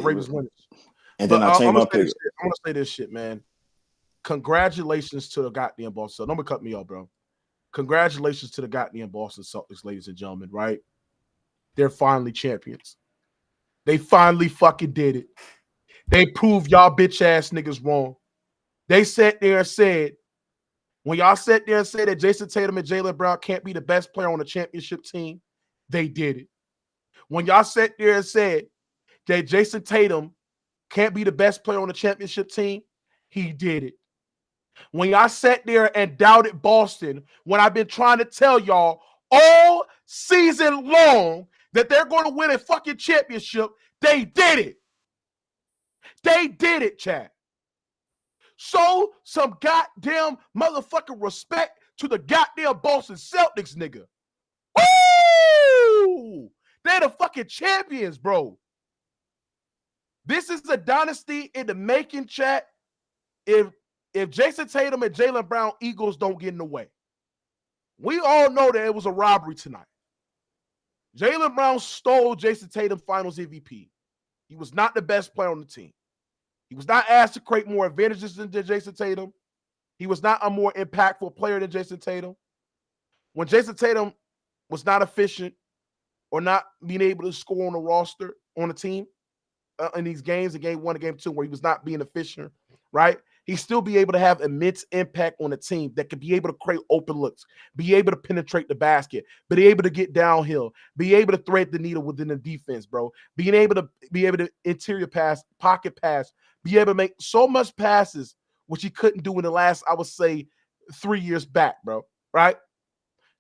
Ravens winners. And But then I changed my pick. I'm gonna say this shit, man. Congratulations to the goddamn Boston. Don't cut me off, bro. Congratulations to the goddamn Boston Celtics, ladies and gentlemen. Right? They're finally champions. They finally fucking did it. They proved y'all bitch ass niggas wrong. They sat there and said, when y'all sat there and said that Jason Tatum and Jaylen Brown can't be the best player on the championship team, they did it. When y'all sat there and said that Jason Tatum can't be the best player on the championship team, he did it. When y'all sat there and doubted Boston, when I've been trying to tell y'all all season long that they're going to win a fucking championship, they did it. They did it, Chad. So some goddamn motherfucking respect to the goddamn Boston Celtics, nigga. Woo! They're the fucking champions, bro. This is a dynasty in the making, chat. If Jason Tatum and Jaylen Brown Eagles don't get in the way. We all know that it was a robbery tonight. Jaylen Brown stole Jason Tatum Finals MVP. He was not the best player on the team. He was not asked to create more advantages than Jason Tatum. He was not a more impactful player than Jason Tatum. When Jason Tatum was not efficient or not being able to score on the roster, on the team, in these games, in game 1 and game 2, where he was not being efficient, right? He still be able to have immense impact on the team that could be able to create open looks, be able to penetrate the basket, be able to get downhill, be able to thread the needle within the defense, bro. Being able to interior pass, pocket pass, be able to make so much passes, which he couldn't do in the last, I would say, 3 years back, bro, right?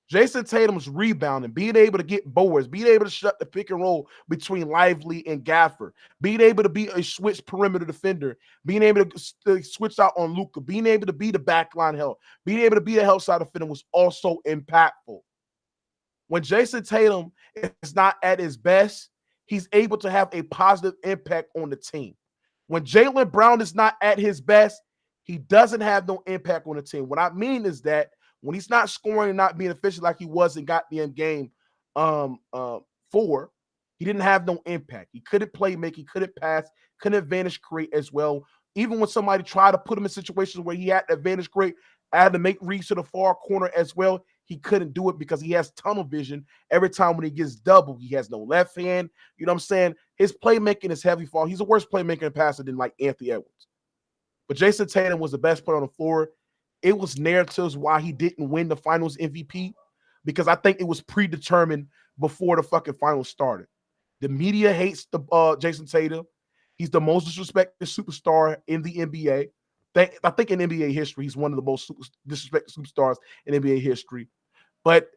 Jason Tatum's rebounding, being able to get boards, being able to shut the pick and roll between Lively and Gafford, being able to be a switch perimeter defender, being able to switch out on Luka, being able to be the backline help, being able to be a help side defender was also impactful. When Jason Tatum is not at his best, he's able to have a positive impact on the team. When Jaylen Brown is not at his best, he doesn't have no impact on the team. What I mean is that when he's not scoring and not being efficient like he was in goddamn game 4, he didn't have no impact. He couldn't play make, he couldn't pass, couldn't advantage create as well. Even when somebody tried to put him in situations where he had to advantage create, had to make reads to the far corner as well, he couldn't do it because he has tunnel vision. Every time when he gets double, he has no left hand. You know what I'm saying? His playmaking is heavy fall. He's a worse playmaker and passer than like Anthony Edwards. But Jason Tatum was the best player on the floor. It was narratives why he didn't win the finals MVP because I think it was predetermined before the fucking finals started. The media hates the Jason Tatum. He's the most disrespected superstar in the NBA. I think in NBA history, he's one of the most disrespected superstars in NBA history. But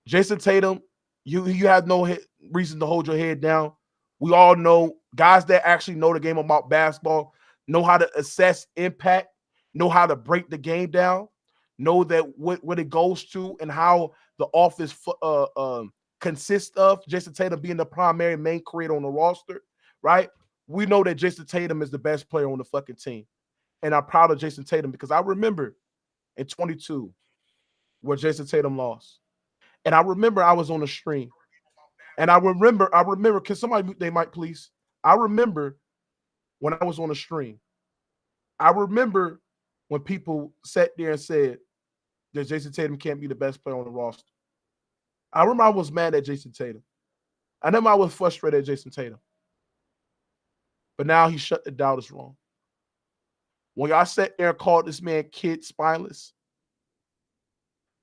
Jason Tatum, you have no reason to hold your head down. We all know guys that actually know the game about basketball know how to assess impact, know how to break the game down, know that what it goes to and how the offense consists of. Jason Tatum being the primary main creator on the roster, right? We know that Jason Tatum is the best player on the fucking team. And I'm proud of Jason Tatum because I remember in 22 where Jason Tatum lost. And I remember I was on a stream. And I remember, can somebody mute their mic, please? I remember when I was on a stream. I remember when people sat there and said that Jason Tatum can't be the best player on the roster. I remember I was mad at Jason Tatum. I remember I was frustrated at Jason Tatum. But now he shut the doubters wrong. When y'all sat there and called this man Kid Spineless,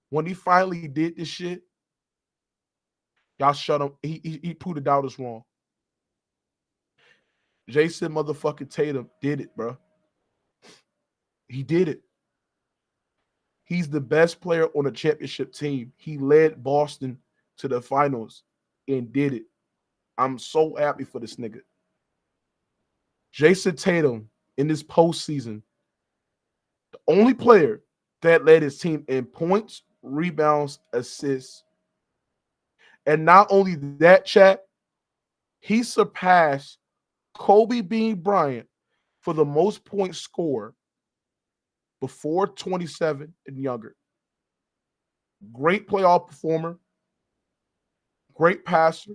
when he finally did this shit, y'all shut him. He proved the doubters wrong. Jason motherfucking Tatum did it, bro. He did it. He's the best player on the championship team. He led Boston to the finals and did it. I'm so happy for this nigga. Jason Tatum in this postseason, the only player that led his team in points, rebounds, assists. And not only that, chat, he surpassed Kobe Bean Bryant for the most points scored before 27 and younger. Great playoff performer, great passer.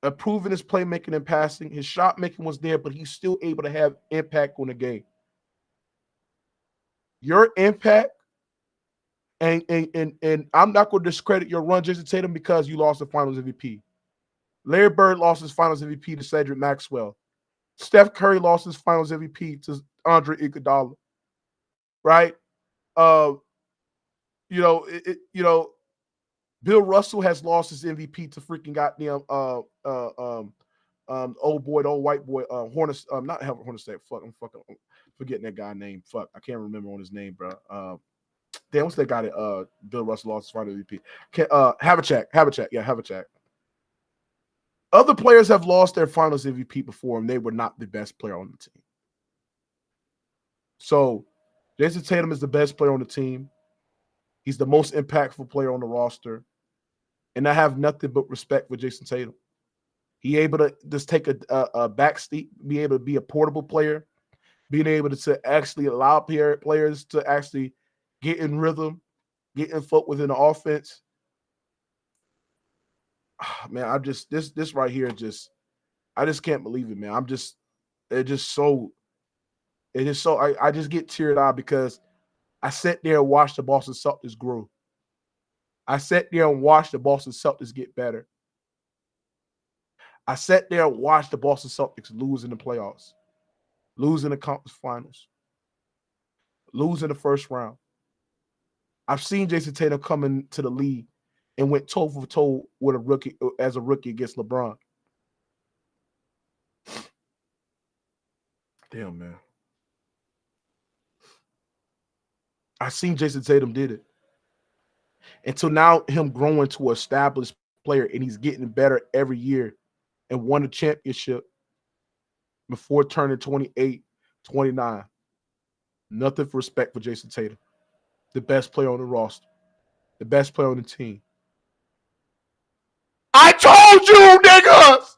improving his playmaking and passing. His shot making was there, but he's still able to have impact on the game. Your impact, and I'm not going to discredit your run, Jason Tatum, because you lost the Finals MVP. Larry Bird lost his Finals MVP to Cedric Maxwell. Steph Curry lost his Finals MVP to Andre Iguodala. Right? Bill Russell has lost his MVP to freaking goddamn old boy, the old white boy, not Hornacek. Fuck, I'm forgetting that guy name. Fuck, I can't remember on his name, bro. Damn, what's that guy that Bill Russell lost his final MVP? Havlicek. Yeah, Havlicek. Other players have lost their Finals MVP before, and they were not the best player on the team. So, Jason Tatum is the best player on the team. He's the most impactful player on the roster. And I have nothing but respect for Jason Tatum. He able to just take a back seat, be able to be a portable player, being able to actually allow players to actually get in rhythm, get in foot within the offense. Man, I just this right here I just can't believe it, man. I just get teared-eyed because I sat there and watched the Boston Celtics grow. I sat there and watched the Boston Celtics get better. I sat there and watched the Boston Celtics lose in the playoffs, lose in the conference finals, lose in the first round. I've seen Jason Tatum come into the league and went toe for toe with a rookie against LeBron. Damn, man. I seen Jason Tatum did it. Until now, him growing to an established player, and he's getting better every year and won a championship before turning 28, 29. Nothing for respect for Jason Tatum. The best player on the roster. The best player on the team. I told you, niggas!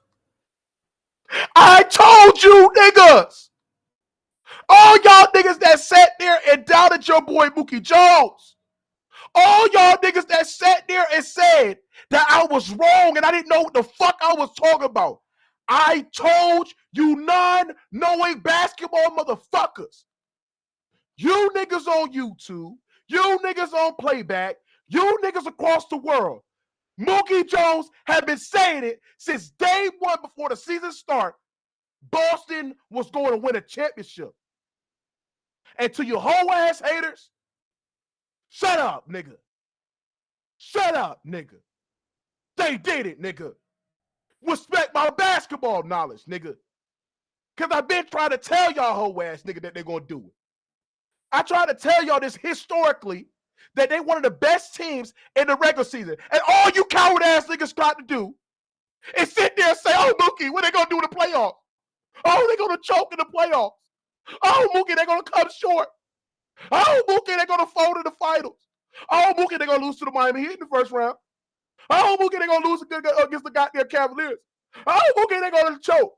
I told you, niggas! All y'all niggas that sat there and doubted your boy Mookie Jones. All y'all niggas that sat there and said that I was wrong and I didn't know what the fuck I was talking about. I told you non-knowing basketball motherfuckers. You niggas on YouTube, you niggas on Playback, you niggas across the world. Mookie Jones had been saying it since day one before the season start. Boston was going to win a championship. And to you whole ass haters, shut up, nigga. Shut up, nigga. They did it, nigga. Respect my basketball knowledge, nigga. Because I've been trying to tell y'all whole ass nigga that they're going to do it. I try to tell y'all this historically, that they one of the best teams in the regular season. And all you coward ass niggas got to do is sit there and say, oh, Mookie, what they going to do in the playoffs? Oh, they're going to choke in the playoffs. Oh, Mookie, they're going to come short. Oh, Mookie, they're going to fold in the finals. Oh, Mookie, they're going to lose to the Miami Heat in the first round. Oh, Mookie, they're going to lose against the goddamn Cavaliers. Oh, Mookie, they're going to choke.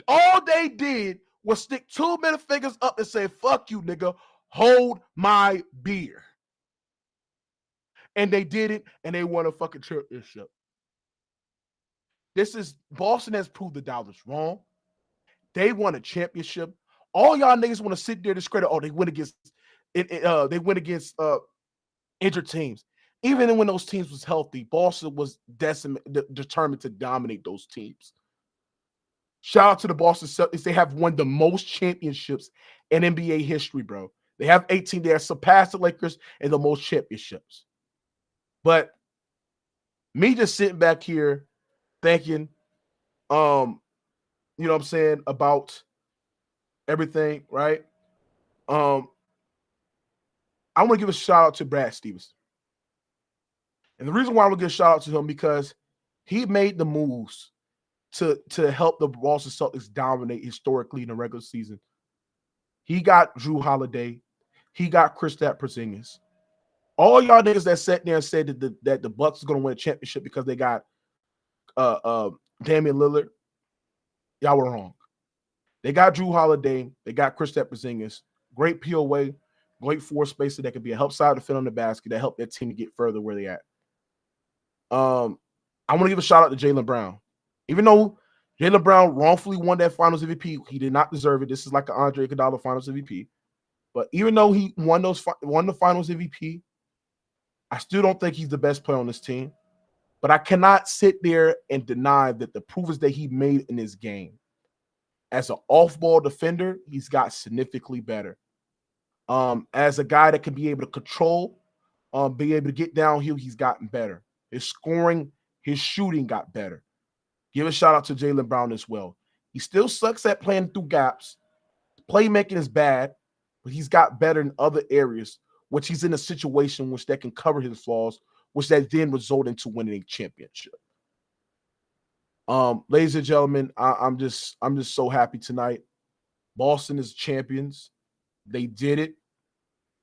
All they did was stick 2 middle fingers up and say, fuck you, nigga. Hold my beer. And they did it, and they won a fucking championship. Boston has proved the doubters wrong. They won a championship. All y'all niggas want to sit there and discredit, they win against injured teams. Even when those teams was healthy, Boston was determined to dominate those teams. Shout out to the Boston Celtics. They have won the most championships in NBA history, bro. They have 18. They have surpassed the Lakers in the most championships. But me just sitting back here thinking, you know what I'm saying, about everything, right? I want to give a shout out to Brad Stevens. And the reason why I want to give a shout out to him because he made the moves to help the Boston Celtics dominate historically in the regular season. He got Drew Holiday. He got Kristaps Porzingis. All y'all niggas that sat there and said that the Bucks is going to win a championship because they got Damian Lillard, y'all were wrong. They got Drew Holiday. They got Kristaps Porzingis. Great POA, great floor spacer that could be a help side to fit on the basket that help their team to get further where they at. I want to give a shout out to Jaylen Brown. Even though Jaylen Brown wrongfully won that Finals MVP, he did not deserve it. This is like an Andre Iguodala Finals MVP. But even though he won the Finals MVP, I still don't think he's the best player on this team. But I cannot sit there and deny that the proof that he made in this game. As an off-ball defender, he's got significantly better. As a guy that can be able to control, be able to get downhill, he's gotten better. His scoring, his shooting got better. Give a shout out to Jaylen Brown as well. He still sucks at playing through gaps. Playmaking is bad, but he's got better in other areas, which he's in a situation which that can cover his flaws, which that then result into winning a championship. Ladies and gentlemen, I'm just so happy tonight. Boston is champions. They did it.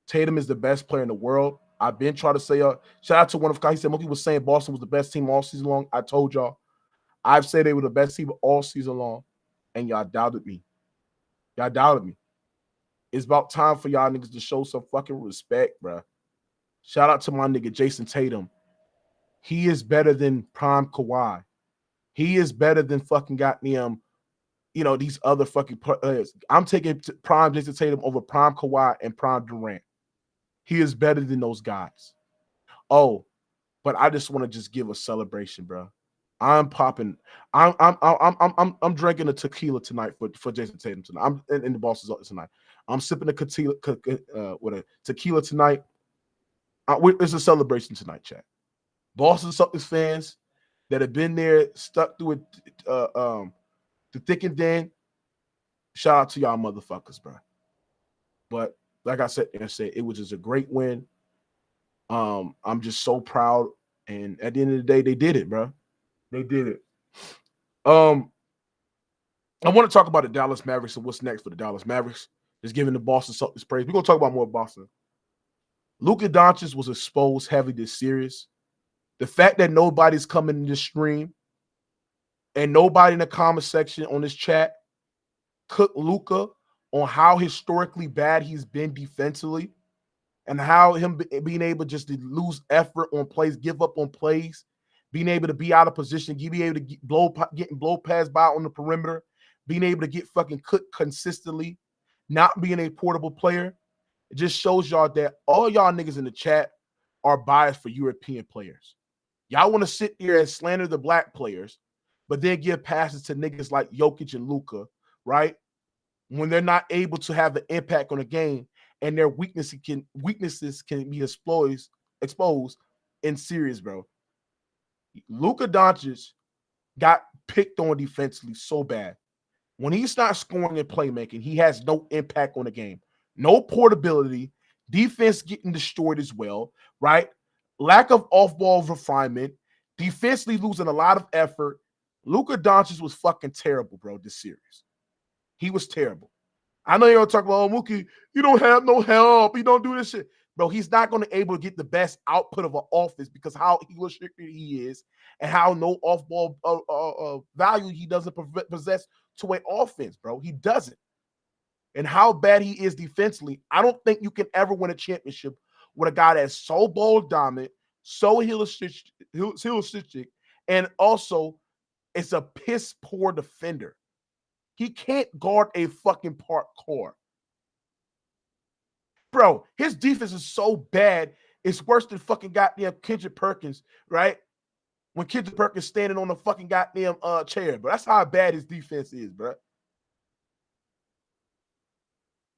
Tatum is the best player in the world. I've been trying to say, shout out to one of guys. He said Mookie was saying Boston was the best team all season long. I told y'all. I've said they were the best team all season long, and y'all doubted me. Y'all doubted me. It's about time for y'all niggas to show some fucking respect, bro. Shout out to my nigga Jason Tatum. He is better than prime Kawhi. He is better than fucking goddamn, these other fucking players. I'm taking prime Jason Tatum over prime Kawhi and prime Durant. He is better than those guys. Oh, but I just want to just give a celebration, bro. I'm popping. I'm drinking a tequila tonight for Jason Tatum tonight. I'm in the Boston tonight. I'm sipping a tequila with a tequila tonight. It's a celebration tonight, chat. Boston Celtics fans that have been there, stuck through it, the thick and thin. Shout out to y'all motherfuckers, bro. But like I said, it was just a great win. I'm just so proud. And at the end of the day, they did it, bro. They did it. I want to talk about the Dallas Mavericks and what's next for the Dallas Mavericks. Just giving the Boston Celtics praise. We're going to talk about more Boston. Luka Doncic was exposed heavy this series. The fact that nobody's coming in this stream and nobody in the comment section on this chat cooked Luka on how historically bad he's been defensively and how him being able just to lose effort on plays, give up on plays, being able to be out of position, being able to getting blow past by on the perimeter, being able to get fucking cooked consistently, not being a portable player. It just shows y'all that all y'all niggas in the chat are biased for European players. Y'all want to sit here and slander the black players, but then give passes to niggas like Jokic and Luka, right? When they're not able to have an impact on the game and their weaknesses can be exposed in series, bro. Luka Doncic got picked on defensively so bad. When he's not scoring and playmaking, he has no impact on the game. No portability, defense getting destroyed as well, right? Lack of off-ball refinement, defensively losing a lot of effort. Luka Doncic was fucking terrible, bro, this series. He was terrible. I know you're going to talk about, Mookie, you don't have no help. You don't do this shit. Bro, he's not going to be able to get the best output of an offense because how restricted he is and how no off-ball value he doesn't possess to an offense, bro. He doesn't. And how bad he is defensively, I don't think you can ever win a championship with a guy that's so ball dominant, so heelistick, and also it's a piss poor defender. He can't guard a fucking park core. Bro, his defense is so bad, it's worse than fucking goddamn Kendrick Perkins, right? When Kendrick Perkins standing on the fucking goddamn chair, bro. That's how bad his defense is, bro.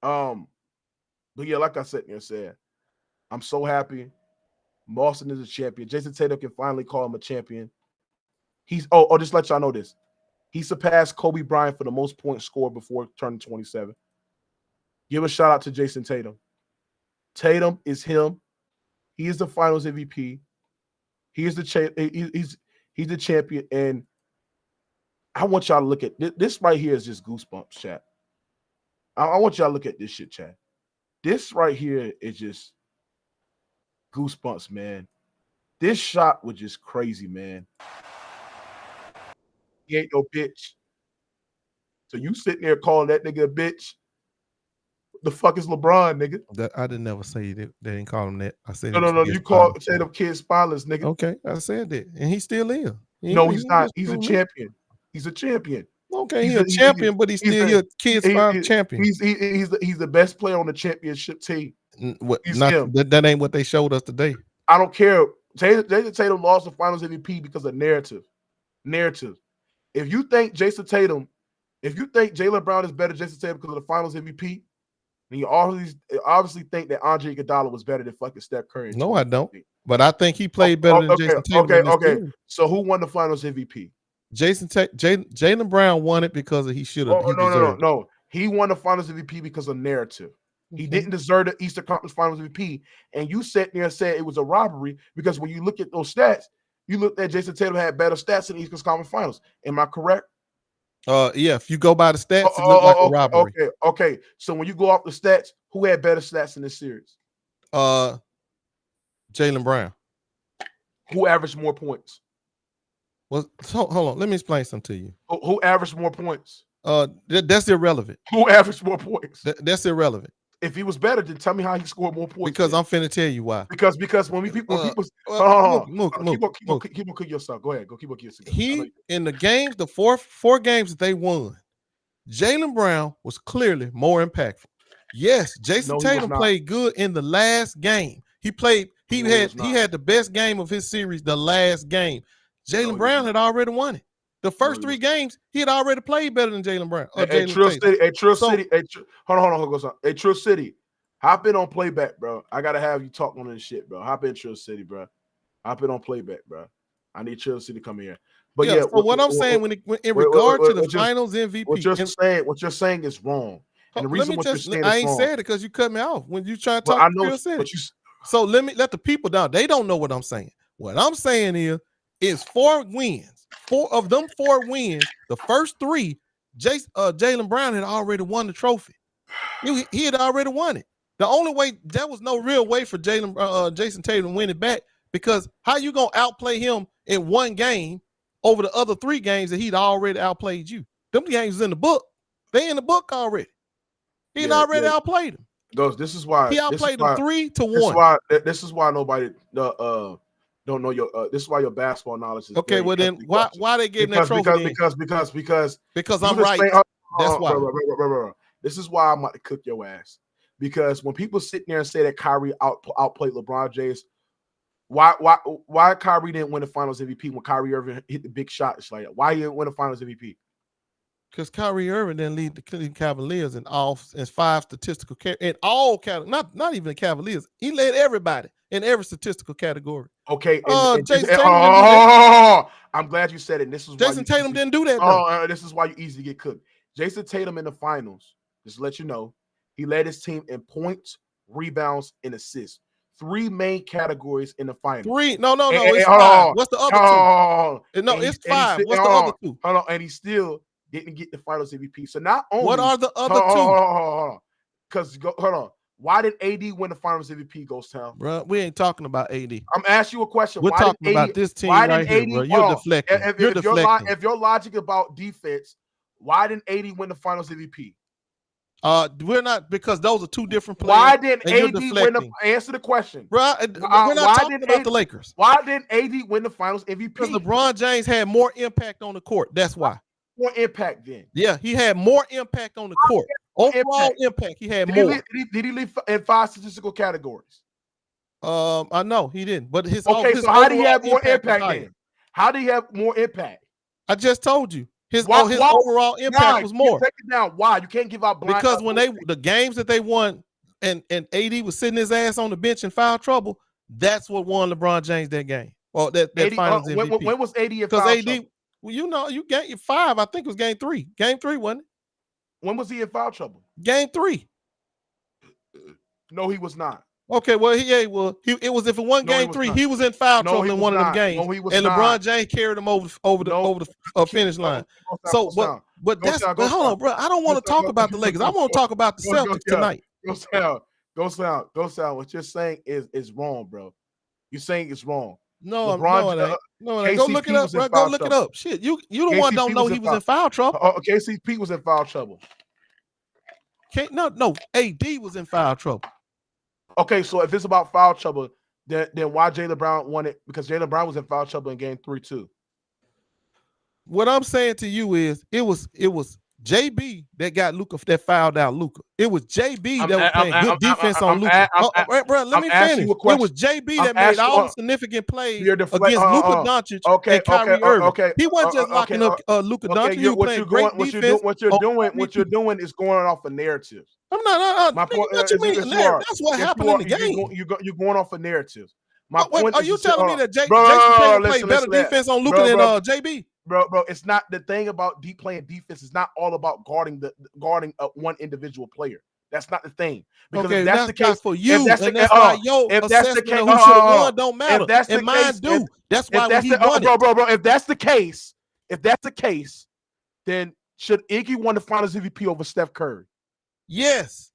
But yeah, like I said, I'm so happy. Boston is a champion. Jason Tatum can finally call him a champion. He's just let y'all know this. He surpassed Kobe Bryant for the most points scored before turning 27. Give a shout out to Jason Tatum. Tatum is him. He is the Finals MVP. He is he's the champion. And I want y'all to look at this right here is just goosebumps, chat. I want y'all to look at this shit, chat. This right here is just goosebumps, man. This shot was just crazy, man. He ain't no bitch. So you sitting there calling that nigga a bitch? The fuck is LeBron, nigga? I didn't never say that. They didn't call him that. I said no. You called Tatum kid spineless, nigga. Okay, I said that, and he still is. No, he's not. He's a champion. He's a champion. Okay, he's a champion, but he's still a kids' champion. He's the best player on the championship team. That ain't what they showed us today. I don't care. Jason Tatum lost the Finals MVP because of narrative. If you think Jaylen Brown is better than Jason Tatum because of the Finals MVP, then you obviously think that Andre Iguodala was better than fucking Steph Curry. No, I don't. But I think he played better than Jason Tatum. Okay. So who won the Finals MVP? Jaylen Brown won it because he should have. No. He won the Finals MVP because of narrative. He didn't deserve the Eastern Conference Finals MVP. And you sat there and said it was a robbery because when you look at those stats, you looked at Jason Tatum had better stats in the Eastern Conference Finals. Am I correct? Yeah. If you go by the stats, it looked like a robbery. Okay. So when you go off the stats, who had better stats in this series? Jaylen Brown. Who averaged more points? Well, hold on. Let me explain something to you. Who averaged more points? That's irrelevant. Who averaged more points? That's irrelevant. If he was better, then tell me how he scored more points. Because I'm finna tell you why. Because when people keep on yourself. Go ahead. Go keep on yourself. He in the games, the four games that they won, Jaylen Brown was clearly more impactful. Yes, Jason Tatum played good in the last game. He had the best game of his series the last game. Jaylen Brown had already won it. The first three games, he had already played better than Jaylen Brown. Trill City. Hop in on playback, bro. I gotta have you talk on this shit, bro. Hop in Trill City, bro. Hop in on playback, bro. I need Trill City to come here. But yeah, so what I'm saying in regard to the Finals MVP, what you're saying is wrong. And the reason what you're saying I ain't said it because you cut me off when you try to talk to Trill City. So let the people down. They don't know what I'm saying. What I'm saying is 4 wins. 4 of them 4 wins, the first 3, Jaylen Brown had already won the trophy. He had already won it. The only way, there was no real way for Jason Tatum to win it back, because how you gonna outplay him in one game over the other 3 games that he'd already outplayed you? Them games is in the book. They in the book already. He'd already outplayed him. This is why he outplayed them 3-1. This is why nobody don't know your. This is why your basketball knowledge is okay. Well, then why they gave him that trophy? Because I'm right. That's why. Bro. This is why I'm about to cook your ass. Because when people sit there and say that Kyrie outplayed LeBron James, why Kyrie didn't win the Finals MVP when Kyrie Irving hit the big shot? It's like, why he didn't win the Finals MVP? Because Kyrie Irving didn't lead the Cleveland Cavaliers in 5 statistical in all categories, not even the Cavaliers. He led everybody in every statistical category. Okay. Jason Tatum I'm glad you said it. This is Jason Tatum didn't do that. This is why you easily get cooked. Jason Tatum in the Finals, just to let you know, he led his team in points, rebounds, and assists. 3 main categories in the Finals. 3? No. It's 5. What's the other 2? No, it's 5. What's the other 2? Hold on. And he still didn't get the Finals MVP. So not only what are the other 2? Because hold on. Why did AD win the Finals MVP, Ghost Town? Bro, we ain't talking about AD. I'm asking you a question. We're talking about this team right here, bro. You're deflecting. If your logic about defense, why didn't AD win the Finals MVP? We're not, because those are 2 different players. Why didn't AD win answer the question? Bro, we're not talking about the Lakers. Why didn't AD win the Finals MVP? Because LeBron James had more impact on the court. That's why. More impact then. Yeah, he had more impact on the court. Overall impact, he had more. Did he leave in 5 statistical categories? I know he didn't. But his so how do you have more impact then? How do you have more impact? I just told you. His overall impact was more. Take it down. Why? You can't give out blind. Because when the games that they won and AD was sitting his ass on the bench in foul trouble, that's what won LeBron James that game. Well, that Finals MVP. When was AD in foul trouble? Well, you game 5. I think it was game 3. Game 3, wasn't it? When was he in foul trouble? Game 3. No, he was not. Okay, well, it was if it wasn't game 3, he was in foul trouble in one of them games. And LeBron James carried him over the finish line. But hold on, bro. I don't want to talk about the Lakers. I want to talk about the Celtics tonight. Go sound. What you're saying is wrong, bro. You're saying it's wrong. No, it ain't. Go look it up, bro. Go look it up. Shit, you the one don't know he was in foul trouble. KCP was in foul trouble. No, AD was in foul trouble. Okay, so if it's about foul trouble, then why Jaylen Brown won it? Because Jaylen Brown was in foul trouble in game 3 too. What I'm saying to you is it was JB that got Luka, that fouled out Luka. It was JB that was playing good defense on Luka. Bro, let me finish. It was JB that made all the significant plays against Luka Doncic and Kyrie Irving. He wasn't just locking up Luka Doncic. He was playing great defense. What you're doing is going off a narrative. I'm not. My point what you mean? That's what happened in the game. You're going off a narrative. Are you telling me that Jason Tatum played better defense on Luka than JB? Bro, it's not the thing about playing defense. It's not all about guarding one individual player. That's not the thing. Because if that's the case for you, that's why your assessment of who should have won don't matter. And mine do. That's why when he won it. Bro, if that's the case, then should Iggy won the Finals MVP over Steph Curry? Yes.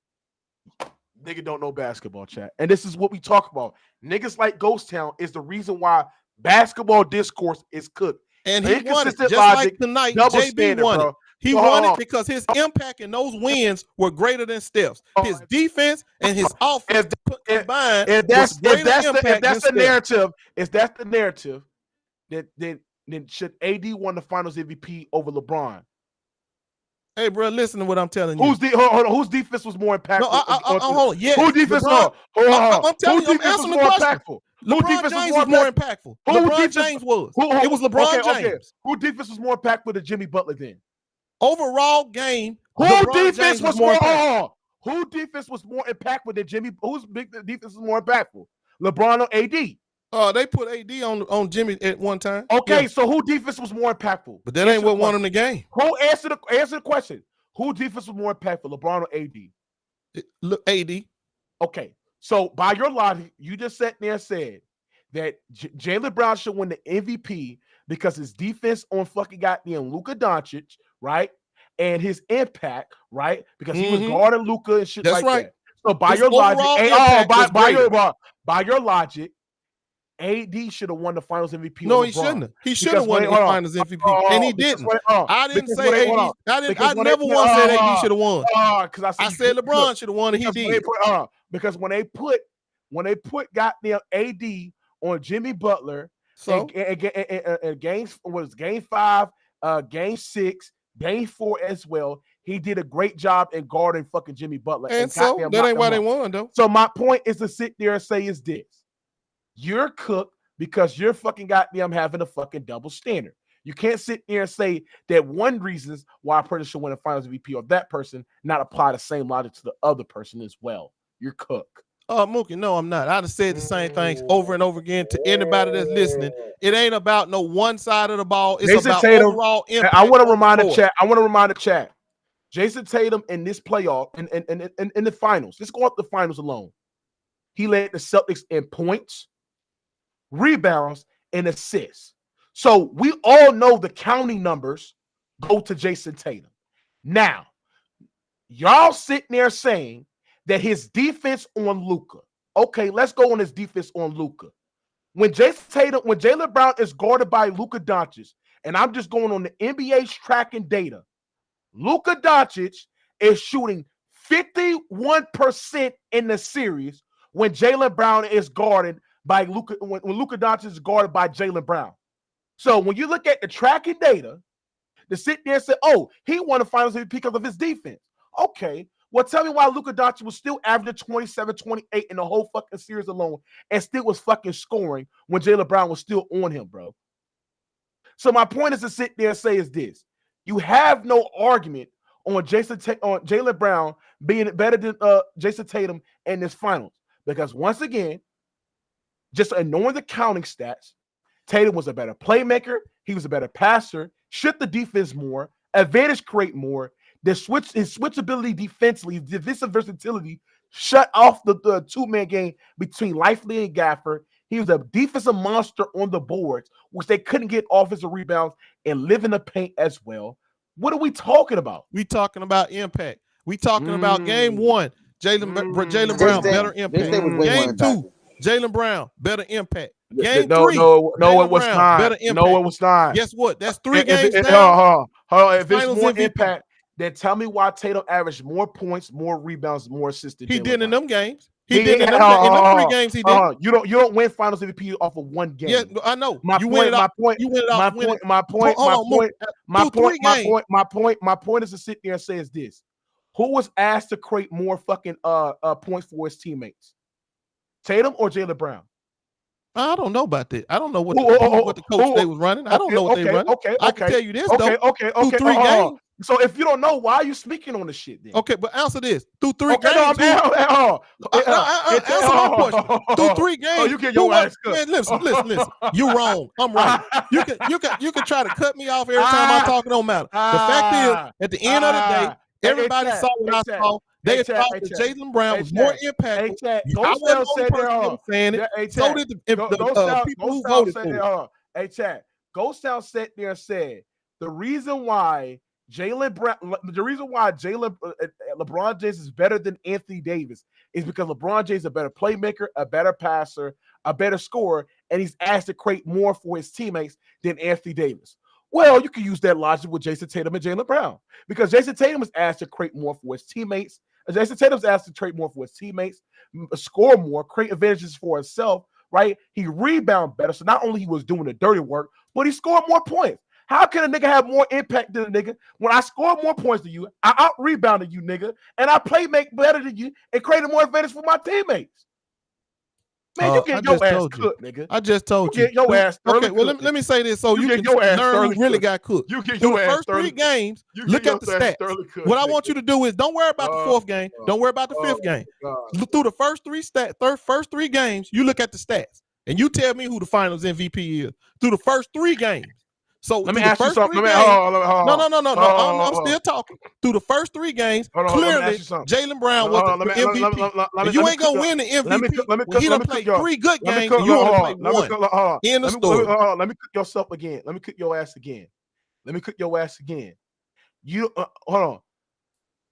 Nigga don't know basketball, chat. And this is what we talk about. Niggas like Ghost Town is the reason why basketball discourse is cooked. And he won it. Just like tonight, JB won it. He won it because his impact in those wins were greater than Steph's. His defense and his offense combined. If that's the narrative, then should AD won the Finals MVP over LeBron? Hey, bro, listen to what I'm telling you. Whose defense was more impactful? No, hold on. Yeah, whose defense? I'm telling you, I'm answering the question. LeBron James was more impactful. LeBron James was. It was LeBron James. Okay. Who defense was more impactful than Jimmy Butler then? Overall game, who defense was more impactful than Jimmy? Whose big defense was more impactful? LeBron or AD? They put AD on Jimmy at one time. Okay, so who defense was more impactful? But that ain't what won him the game. Who answer the question? Who defense was more impactful, LeBron or AD? AD. Okay, so by your logic, you just sat there and said that Jaylen Brown should win the MVP because his defense on fucking goddamn Luka Doncic, right? And his impact, right? Because he was guarding Luka and shit. That's like right. That. So by your logic, AD should have won the Finals MVP. No, he shouldn't have. He should have won the Finals MVP, and he didn't. I didn't say AD. I never once said AD should have won. Because I said LeBron should have won, and he did. Because when they put goddamn AD on Jimmy Butler, so and games was game 5, game 6, game 4 as well. He did a great job in guarding fucking Jimmy Butler. And so that ain't why they won, though. So my point is to sit there and say is this. You're cooked because you're fucking goddamn having a fucking double standard. You can't sit there and say that one reasons why a person should win a Finals MVP or that person not apply the same logic to the other person as well. You're cooked. Mookie, no, I'm not. I'd have said the same things over and over again to anybody that's listening. It ain't about no one side of the ball. It's Jason about Tatum, overall impact. I want to remind the chat. Jason Tatum in this playoff and in the finals. Let's go up the finals alone. He led the Celtics in points, rebounds, and assists. So we all know the counting numbers go to Jason Tatum. Now, y'all sitting there saying that his defense on Luka. Okay, let's go on his defense on Luka. When Jaylen Brown is guarded by Luka Doncic, and I'm just going on the NBA's tracking data, Luka Doncic is shooting 51% in the series when Jaylen Brown is guarded by Luka. When Luka Doncic is guarded by Jaylen Brown. So when you look at the tracking data, to sit there and say, "Oh, he won the Finals MVP because of his defense." Okay, well, tell me why Luka Doncic was still averaging 27, 28 in the whole fucking series alone, and still was fucking scoring when Jaylen Brown was still on him, bro. So my point is to sit there and say is this: you have no argument on Jaylen Brown being better than Jason Tatum in this finals. Because once again, just ignoring the counting stats, Tatum was a better playmaker. He was a better passer, shoot the defense more, advantage create more. His switchability defensively, this versatility, shut off the two-man game between Lively and Gafford. He was a defensive monster on the boards, which they couldn't get offensive rebounds and live in the paint as well. What are we talking about? We talking about impact. We talking about game 1, Jaylen Brown, better impact. Game 2, Jaylen Brown, better impact. Game 3, it was not. Better impact. No, it was not. Guess what? That's 3 games down. If it's more impact, then tell me why Tatum averaged more points, more rebounds, more assists. He did in them games. He did in them 3 games. He did. You don't win Finals MVP off of one game. Yeah, I know. My point is to sit there and say is this: who was asked to create more fucking points for his teammates, Tatum or Jaylen Brown? I don't know about that. I don't know what the coach they was running. I don't know what they running. I can tell you this though. Okay. 3 games. So if you don't know, why are you speaking on the shit then? Okay, but answer this. Through 3 games. Answer my question. Through 3 games. You get your ass cut. Man, listen. You're wrong. I'm right. You can try to cut me off every time I'm talking. Don't matter. The fact is, at the end of the day, everybody saw what I saw. They thought that Jaylen Brown was more impactful. So did the people who voted for it. Hey, Chad. Ghost Town sat there and said the reason why LeBron James is better than Anthony Davis is because LeBron James is a better playmaker, a better passer, a better scorer, and he's asked to create more for his teammates than Anthony Davis. Well, you can use that logic with Jason Tatum and Jaylen Brown because Jason Tatum is asked to create more for his teammates. Jason Tatum's asked to trade more for his teammates, score more, create advantages for himself, right? He rebound better. So not only he was doing the dirty work, but he scored more points. How can a nigga have more impact than a nigga when I score more points than you, I out-rebounded you, nigga, and I make better than you and created more advantage for my teammates? Man, you get your ass cooked, nigga. I just told you. Get your ass okay, well, let me say this so you can learn who really got cooked. You get your ass first 3 games, look at the stats. What I want you to do is don't worry about the 4th game. Don't worry about the 5th game. Through the first 3 games, you look at the stats. And you tell me who the finals MVP is. Through the first 3 games. So let me ask you something. No. I'm still talking. Through the first 3 games, clearly Jaylen Brown was the MVP. You ain't gonna win the MVP. He done played 3 good games. You only played 1. In the story. Let me cook yourself again. Let me cook your ass again. You hold on.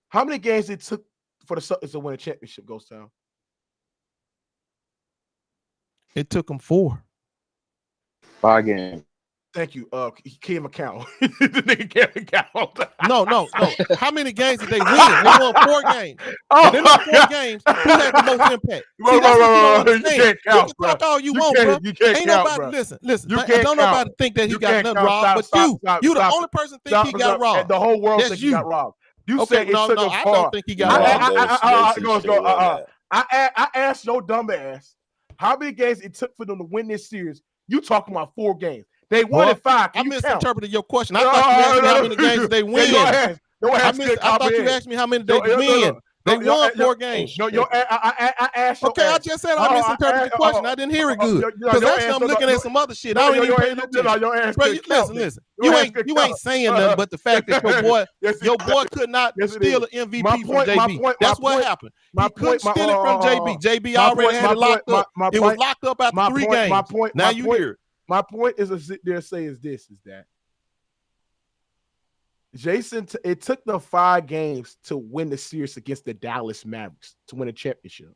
How many games it took for the Celtics to win a championship, Ghost Town? It took them 4. 5 games. Thank you. He can't account. The nigga can't account. No. How many games did they win? They won 4 games. And in those 4 games, who had the most impact? See, that's what you can't count, you can talk all you want, bro. You can't Ain't count, nobody, bro. listen. Don't nobody think that he got nothing robbed, but you the only person think he got robbed. The whole world think he got robbed. You say no, I don't think he got robbed. I asked your dumb ass how many games it took for them to win this series. You talking about 4 games. They won at 5. I misinterpreted your question. I thought you asked me how many games they win. I thought you asked me how many they win. They won 4 games. I asked you. Okay, I just said I misinterpreted the question. I didn't hear it good. Because actually I'm looking at some other shit. I don't even pay no attention. Listen. You ain't saying nothing but the fact that your boy could not steal an MVP from JB. That's what happened. He couldn't steal it from JB. JB already had it locked up. It was locked up after 3 games. Now you hear it. My point is to sit there and say is that Jason, it took them 5 games to win the series against the Dallas Mavericks to win a championship,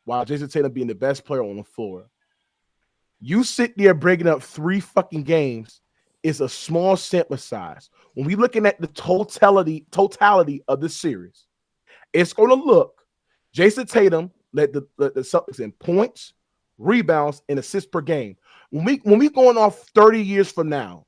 while Jason Tatum being the best player on the floor. You sit there breaking up 3 fucking games is a small sample size. When we're looking at the totality of the series, it's going to look Jason Tatum led the Celtics in points, rebounds, and assists per game. When we going off 30 years from now,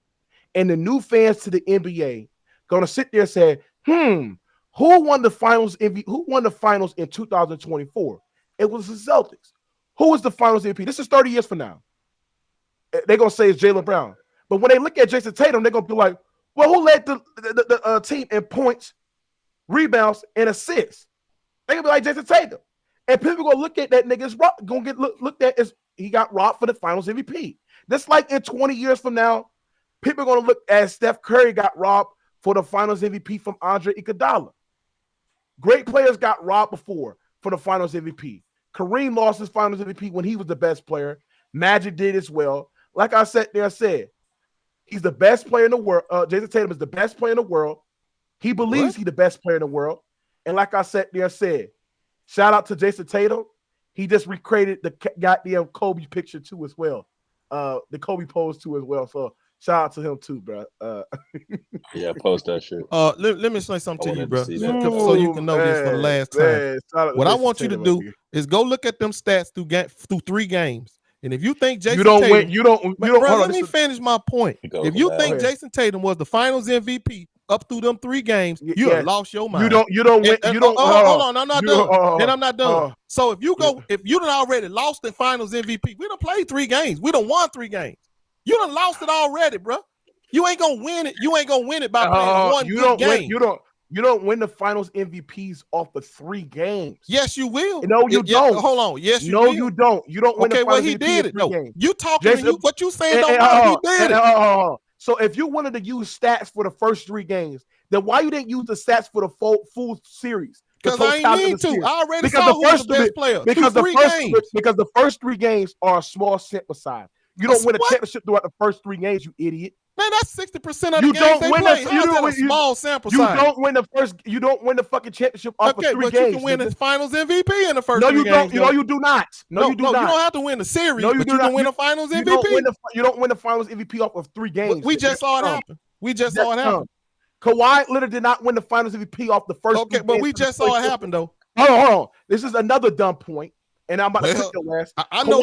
and the new fans to the NBA gonna sit there and say, who won the finals MVP? Who won the finals in 2024? It was the Celtics. Who was the finals MVP? This is 30 years from now. They're gonna say it's Jaylen Brown. But when they look at Jason Tatum, they're gonna be like, well, who led the team in points, rebounds, and assists? They're gonna be like Jason Tatum. And people gonna look at that nigga's gonna get looked at as he got robbed for the finals MVP. That's like in 20 years from now, people are going to look at Steph Curry got robbed for the finals MVP from Andre Iguodala. Great players got robbed before for the finals MVP. Kareem lost his finals MVP when he was the best player. Magic did as well. Like I said, he's the best player in the world. Jason Tatum is the best player in the world. He believes he's the best player in the world. And like I said, shout out to Jason Tatum. He just recreated the goddamn Kobe picture too as well. The Kobe pose too as well. So shout out to him too, bro. Yeah, post that shit. Let me say something to you, bro. So you can know this for the last time. What I want you to do, is go look at them stats through 3 games. And if you think Jason Tatum, let me finish my point. If you think Jason Tatum was the Finals MVP up through them 3 games, you have lost your mind. You don't win. Hold on, I'm not done. And I'm not done. So if you done already lost the Finals MVP, we done played 3 games. We done won 3 games. You done lost it already, bro. You ain't gonna win it. You ain't gonna win it by playing one good game. You don't win the Finals MVPs off of 3 games. Yes, you will. No, you don't. Hold on. Yes, you will. You don't. You don't win the Finals he MVP did it. No, games. you talking. What you saying don't matter. He did it. So if you wanted to use stats for the first 3 games, then why you didn't use the stats for the full series? Because I ain't need to. I already saw who was the best player. Because the first 3 games are a small sample size. You don't win a championship throughout the first 3 games, you idiot. Man, that's 60% of the games they play. How's that a small sample size? You don't win the fucking championship off of 3 games. You can win the Finals MVP in the first 3 games. No, you do not. No, you do not. You don't have to win the series, but you can win the Finals MVP. You don't win the Finals MVP off of 3 games. We just saw it happen. Kawhi Leonard did not win the Finals MVP off the first 3 games. But we just saw it happen, though. Hold on. This is another dumb point, and I'm about to click your last. I know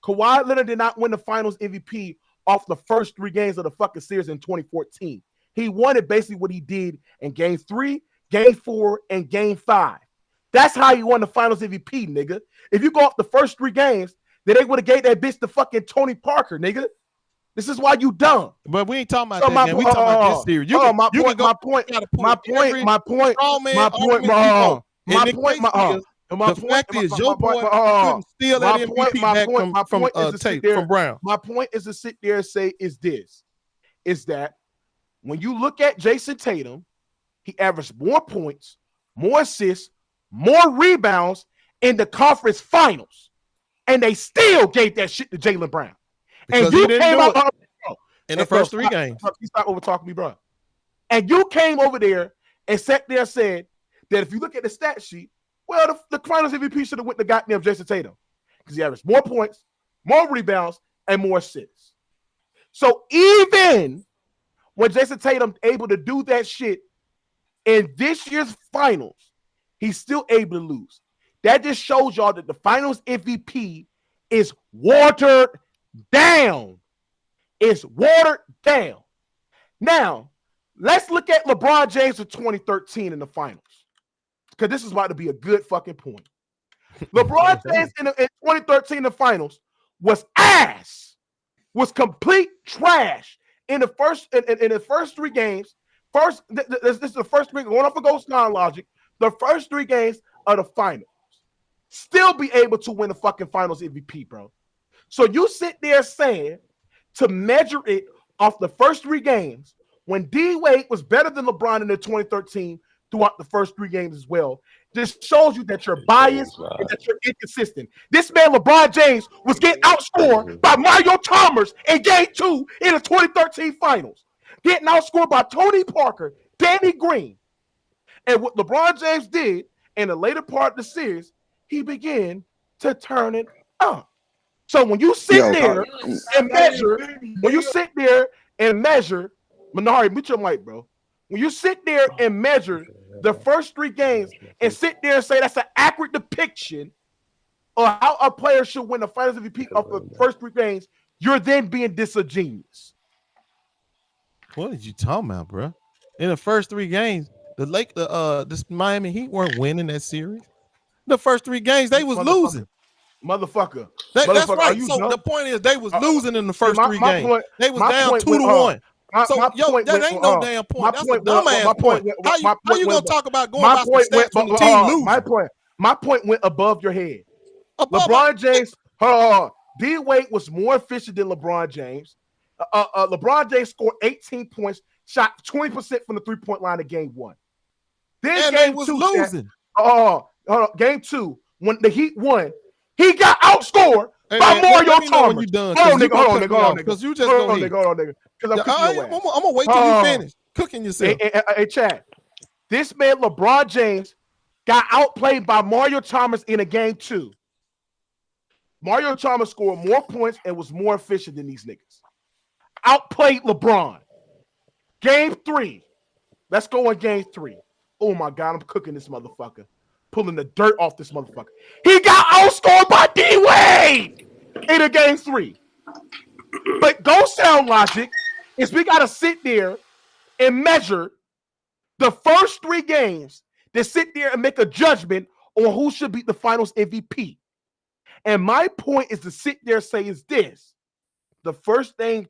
Kawhi Leonard did not win the Finals MVP off the first 3 games of the fucking series in 2014. He won it basically what he did in Game 3, Game 4, and Game 5. That's how he won the Finals MVP, nigga. If you go off the first 3 games, then they would have gave that bitch to fucking Tony Parker, nigga. This is why you dumb. But we ain't talking about that, man. We talking about this series. The fact is, your boy couldn't steal that MVP back from Brown. My point is to sit there and say is that when you look at Jason Tatum, he averaged more points, more assists, more rebounds in the conference finals, and they still gave that shit to Jaylen Brown. Because and you came out in the first 3 games. You stop over talking me, bro. And you came over there and sat there and said that if you look at the stat sheet, well, the Finals MVP should have went to goddamn Jason Tatum because he averaged more points, more rebounds, and more assists. So even when Jason Tatum able to do that shit in this year's finals, he's still able to lose. That just shows y'all that the Finals MVP is watered down. It's watered down. Now, let's look at LeBron James in 2013 in the finals. Because this is about to be a good fucking point. LeBron James in 2013 in the finals was ass, was complete trash in the first 3 games. This is the first 3 going off of Ghost Nine logic. The first 3 games of the finals, still be able to win the fucking Finals MVP, bro. So you sit there saying to measure it off the first 3 games when D Wade was better than LeBron in the 2013. Throughout the first 3 games as well. This shows you that you're biased and that you're inconsistent. This man, LeBron James, was getting outscored by Mario Chalmers in Game 2 in the 2013 finals. Getting outscored by Tony Parker, Danny Green. And what LeBron James did in the later part of the series, he began to turn it up. So when you sit there and measure, Minari, mute your mic, bro. When you sit there and measure the first 3 games and sit there and say that's an accurate depiction of how a player should win the Finals MVP of the first 3 games, you're then being disingenuous. What did you talking about, bro? In the first 3 games, this Miami Heat weren't winning that series. The first 3 games, they was losing. Motherfucker. That's right. So the point is they was losing in the first 3 games. They was down 2-1. That ain't no damn point. That's a dumbass point. How you gonna talk about going by some stats when the team loses? My point went above your head. LeBron James, D Wade was more efficient than LeBron James. LeBron James scored 18 points, shot 20% from the 3-point line in Game 1. Then Game 2 losing. Game 2, when the Heat won, he got outscored by Mario Chalmers. Hold on, nigga. Because you just go ahead. Hold on, nigga. I'm gonna wait till you finish cooking yourself. Hey, Chad. This man, LeBron James, got outplayed by Mario Chalmers in a Game 2. Mario Chalmers scored more points and was more efficient than these niggas. Outplayed LeBron. Game 3. Let's go on Game 3. Oh my God, I'm cooking this motherfucker. pulling the dirt off this motherfucker. He got outscored by D-Wade in a game 3. But go sound logic is we got to sit there and measure the first 3 games to sit there and make a judgment on who should be the finals MVP. And my point is to sit there and say is this. The first 3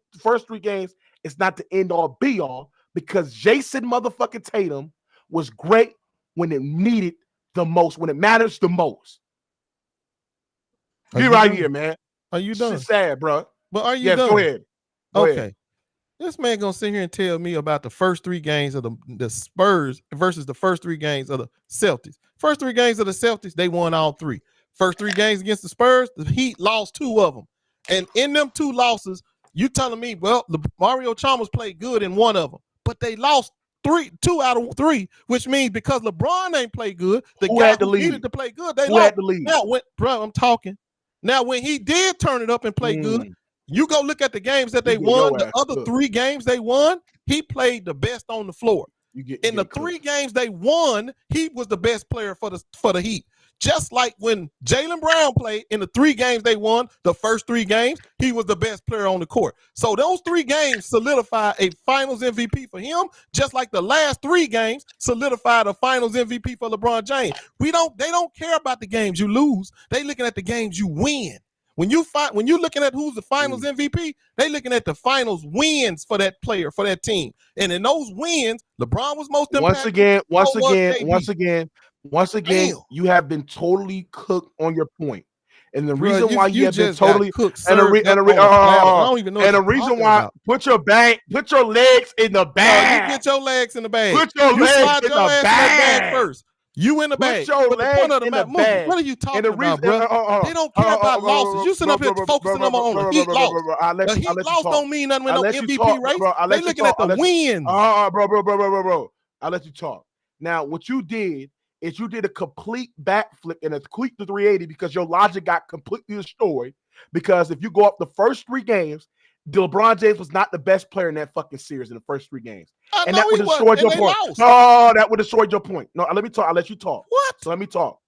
games is not the end all be all because Jason motherfucking Tatum was great when it needed the most, when it matters the most. Be right here, man. Are you done? It's sad, bro. But are you done? Go ahead. Go ahead. This man gonna sit here and tell me about the first 3 games of the Spurs versus the first 3 games of the Celtics. First 3 games of the Celtics, they won all 3. First 3 games against the Spurs, the Heat lost 2 of them. And in them 2 losses, you telling me, well, Mario Chalmers played good in 1 of them, but they lost 2 out of 3, which means because LeBron ain't played good, the guy who needed to play good, they lost. Now, I'm talking. Now, when he did turn it up and play good, you go look at the games that they won. The other 3 games they won, he played the best on the floor. In the 3 games they won, he was the best player for the Heat. Just like when Jaylen Brown played in the 3 games they won, the first 3 games, he was the best player on the court. So those 3 games solidify a finals MVP for him, just like the last 3 games solidified a finals MVP for LeBron James. They don't care about the games you lose. They looking at the games you win. When you're looking at who's the finals MVP, they looking at the finals wins for that player, for that team. And in those wins, LeBron was most impactful. Once again, you have been totally cooked on your point. And the reason why you have been totally cooked, and the reason why put your legs in the bag. You get your legs in the bag. Put your legs in the bag first. You in the bag. Put your legs in the bag. What are you talking about, bro? They don't care about losses. You sitting up here focusing on the Heat loss. The Heat loss don't mean nothing with no MVP race. They looking at the wins. Bro. I'll let you talk. Now, what you did is you did a complete backflip and a complete 380 because your logic got completely destroyed. Because if you go up the first 3 games, LeBron James was not the best player in that fucking series in the first 3 games. And that would have destroyed your point. No, that would have destroyed your point. No, let me talk. I'll let you talk. What? So let me talk.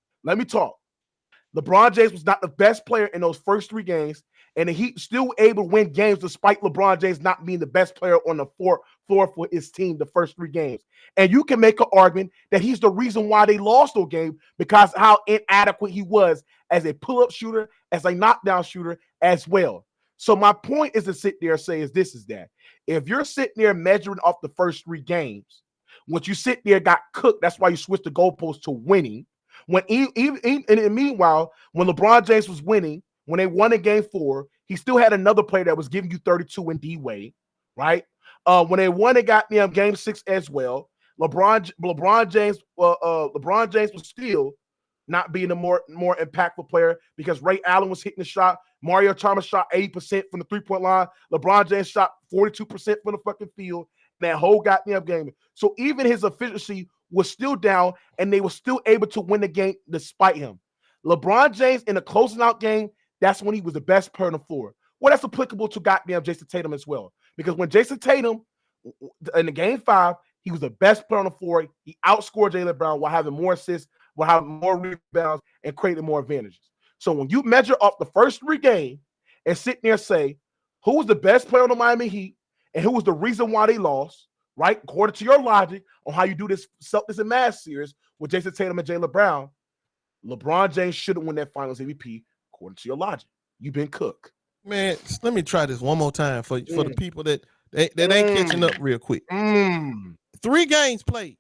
LeBron James was not the best player in those first 3 games, and he still able to win games despite LeBron James not being the best player on the floor for his team the first 3 games. And you can make an argument that he's the reason why they lost those games because how inadequate he was as a pull-up shooter, as a knockdown shooter as well. So my point is to sit there and say is that. If you're sitting there measuring off the first 3 games, once you sit there got cooked, that's why you switched the goalpost to winning. Meanwhile, when LeBron James was winning, when they won in game 4, he still had another player that was giving you 32 in D-Wade, right? When they won, they got them game 6 as well. LeBron James was still not being a more impactful player because Ray Allen was hitting the shot. Mario Chalmers shot 80% from the 3-point line. LeBron James shot 42% from the fucking field. That whole goddamn game. So even his efficiency was still down, and they were still able to win the game despite him. LeBron James in the closing out game, that's when he was the best player on the floor. Well, that's applicable to goddamn Jason Tatum as well. Because when Jason Tatum, in the game 5, he was the best player on the floor. He outscored Jaylen Brown while having more assists, while having more rebounds, and creating more advantages. So when you measure up the first 3 games and sit there and say, who was the best player on the Miami Heat and who was the reason why they lost, right? According to your logic on how you do this Celtics and Mavs series with Jason Tatum and Jaylen Brown, LeBron James shouldn't win that finals MVP according to your logic. You've been cooked. Man, let me try this one more time for the people that ain't catching up real quick. 3 games played.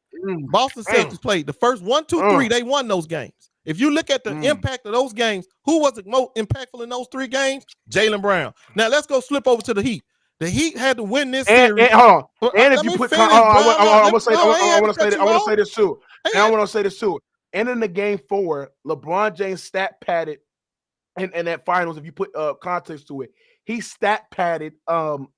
Boston Celtics played. The first 1, 2, 3, they won those games. If you look at the impact of those games, who was the most impactful in those 3 games? Jaylen Brown. Now let's go flip over to the Heat. The Heat had to win this series. And if you put, I want to say this too. And in the game 4, LeBron James stat padded, and that finals. If you put context to it, he stat padded to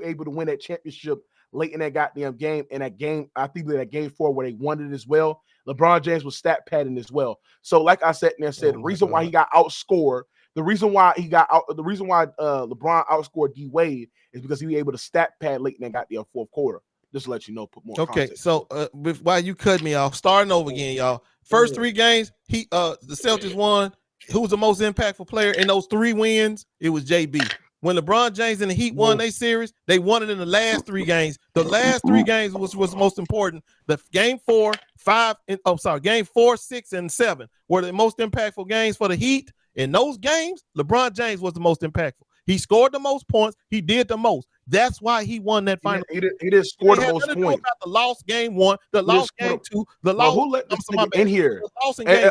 able to win that championship late in that goddamn game. In that game, I think that game 4 where they won it as well. LeBron James was stat padding as well. So, like I said, the reason why he got outscored, the reason why LeBron outscored D-Wade is because he was able to stat pad late in that goddamn fourth quarter. Just to let you know, put more. Okay, context. so while you cut me off, starting over again, y'all. First 3 games, the Celtics won. Who was the most impactful player in those 3 wins? It was JB. When LeBron James and the Heat won their series, they won it in the last 3 games. The last 3 games was the most important. The game 4, 6, and 7 were the most impactful games for the Heat. In those games, LeBron James was the most impactful. He scored the most points. He did the most. That's why he won that final. He didn't score the most points. About the lost game 1, the lost game 2, the lost. Who let this nigga in here?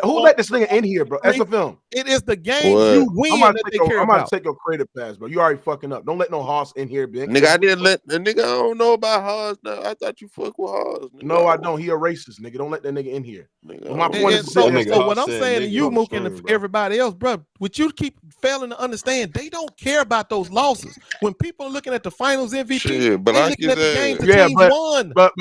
Who let let this nigga in here, bro? SFM. It is the game you win that they care about. I'm about to take your credit pass, bro. You already fucking up. Don't let no Hoss in here, bitch. Nigga, I didn't let the nigga. I don't know about Hoss now. I thought you fuck with Hoss. No, I don't. He a racist, nigga. Don't let that nigga in here. Nigga, my point is, so what I'm saying to you, Mook, and everybody else, bro, what you keep failing to understand, they don't care about those losses. When people are looking at the Finals MVP. Shit, but like but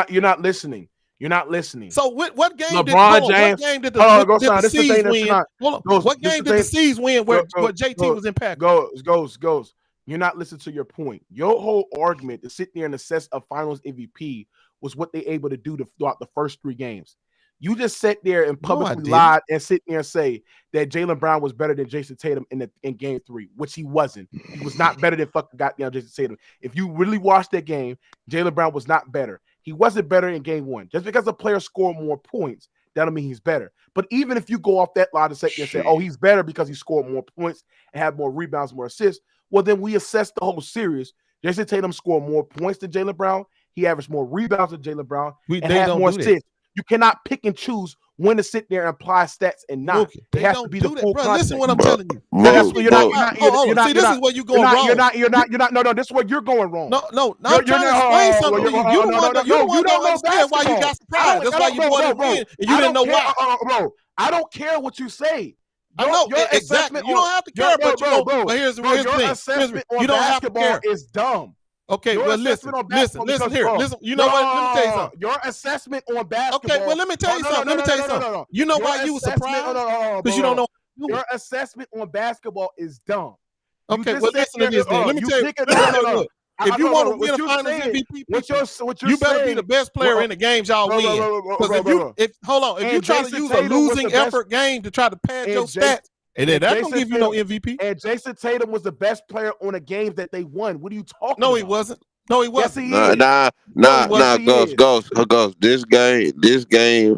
you're not listening. You're not listening. So what game LeBron James? What game did the C's win? What game did the C's win where JT was impacted? Goes. You're not listening to your point. Your whole argument to sit there and assess a Finals MVP was what they able to do throughout the first 3 games. You just sat there and publicly lied and sit there and say that Jaylen Brown was better than Jason Tatum in game 3, which he wasn't. He was not better than fucking goddamn Jason Tatum. If you really watched that game, Jaylen Brown was not better. He wasn't better in game 1. Just because a player scored more points, that don't mean he's better. But even if you go off that line and sit there and say, oh, he's better because he scored more points and had more rebounds, more assists, well, then we assess the whole series. Jason Tatum scored more points than Jaylen Brown. He averaged more rebounds than Jaylen Brown and had more assists. You cannot pick and choose when to sit there and apply stats and not. Okay. It has to be the full context. Listen what I'm telling you. See, this is where you're going wrong. You're not. No, this is where you're going wrong. No. I'm trying to explain something to you. You don't understand why you got surprised. That's why you brought it in, and you didn't know why. Bro, I don't care what you say. I know exactly. You don't have to care, but here's the thing. You don't have to care. Is dumb. Okay, well, listen here. Listen, you know what? Let me tell you something. Your assessment on basketball. Okay, well, let me tell you something. You know why you were surprised? Because you don't know. Your assessment on basketball is dumb. Okay, well, listen to this then. Let me tell you. If you want to win a Finals MVP, you better be the best player in the games y'all win. Because if you try to use a losing effort game to try to pad your stats, and then that don't give you no MVP. And Jason Tatum was the best player on the games that they won. What are you talking about? No, he wasn't. No, he wasn't. Yes, he Ghost. This game,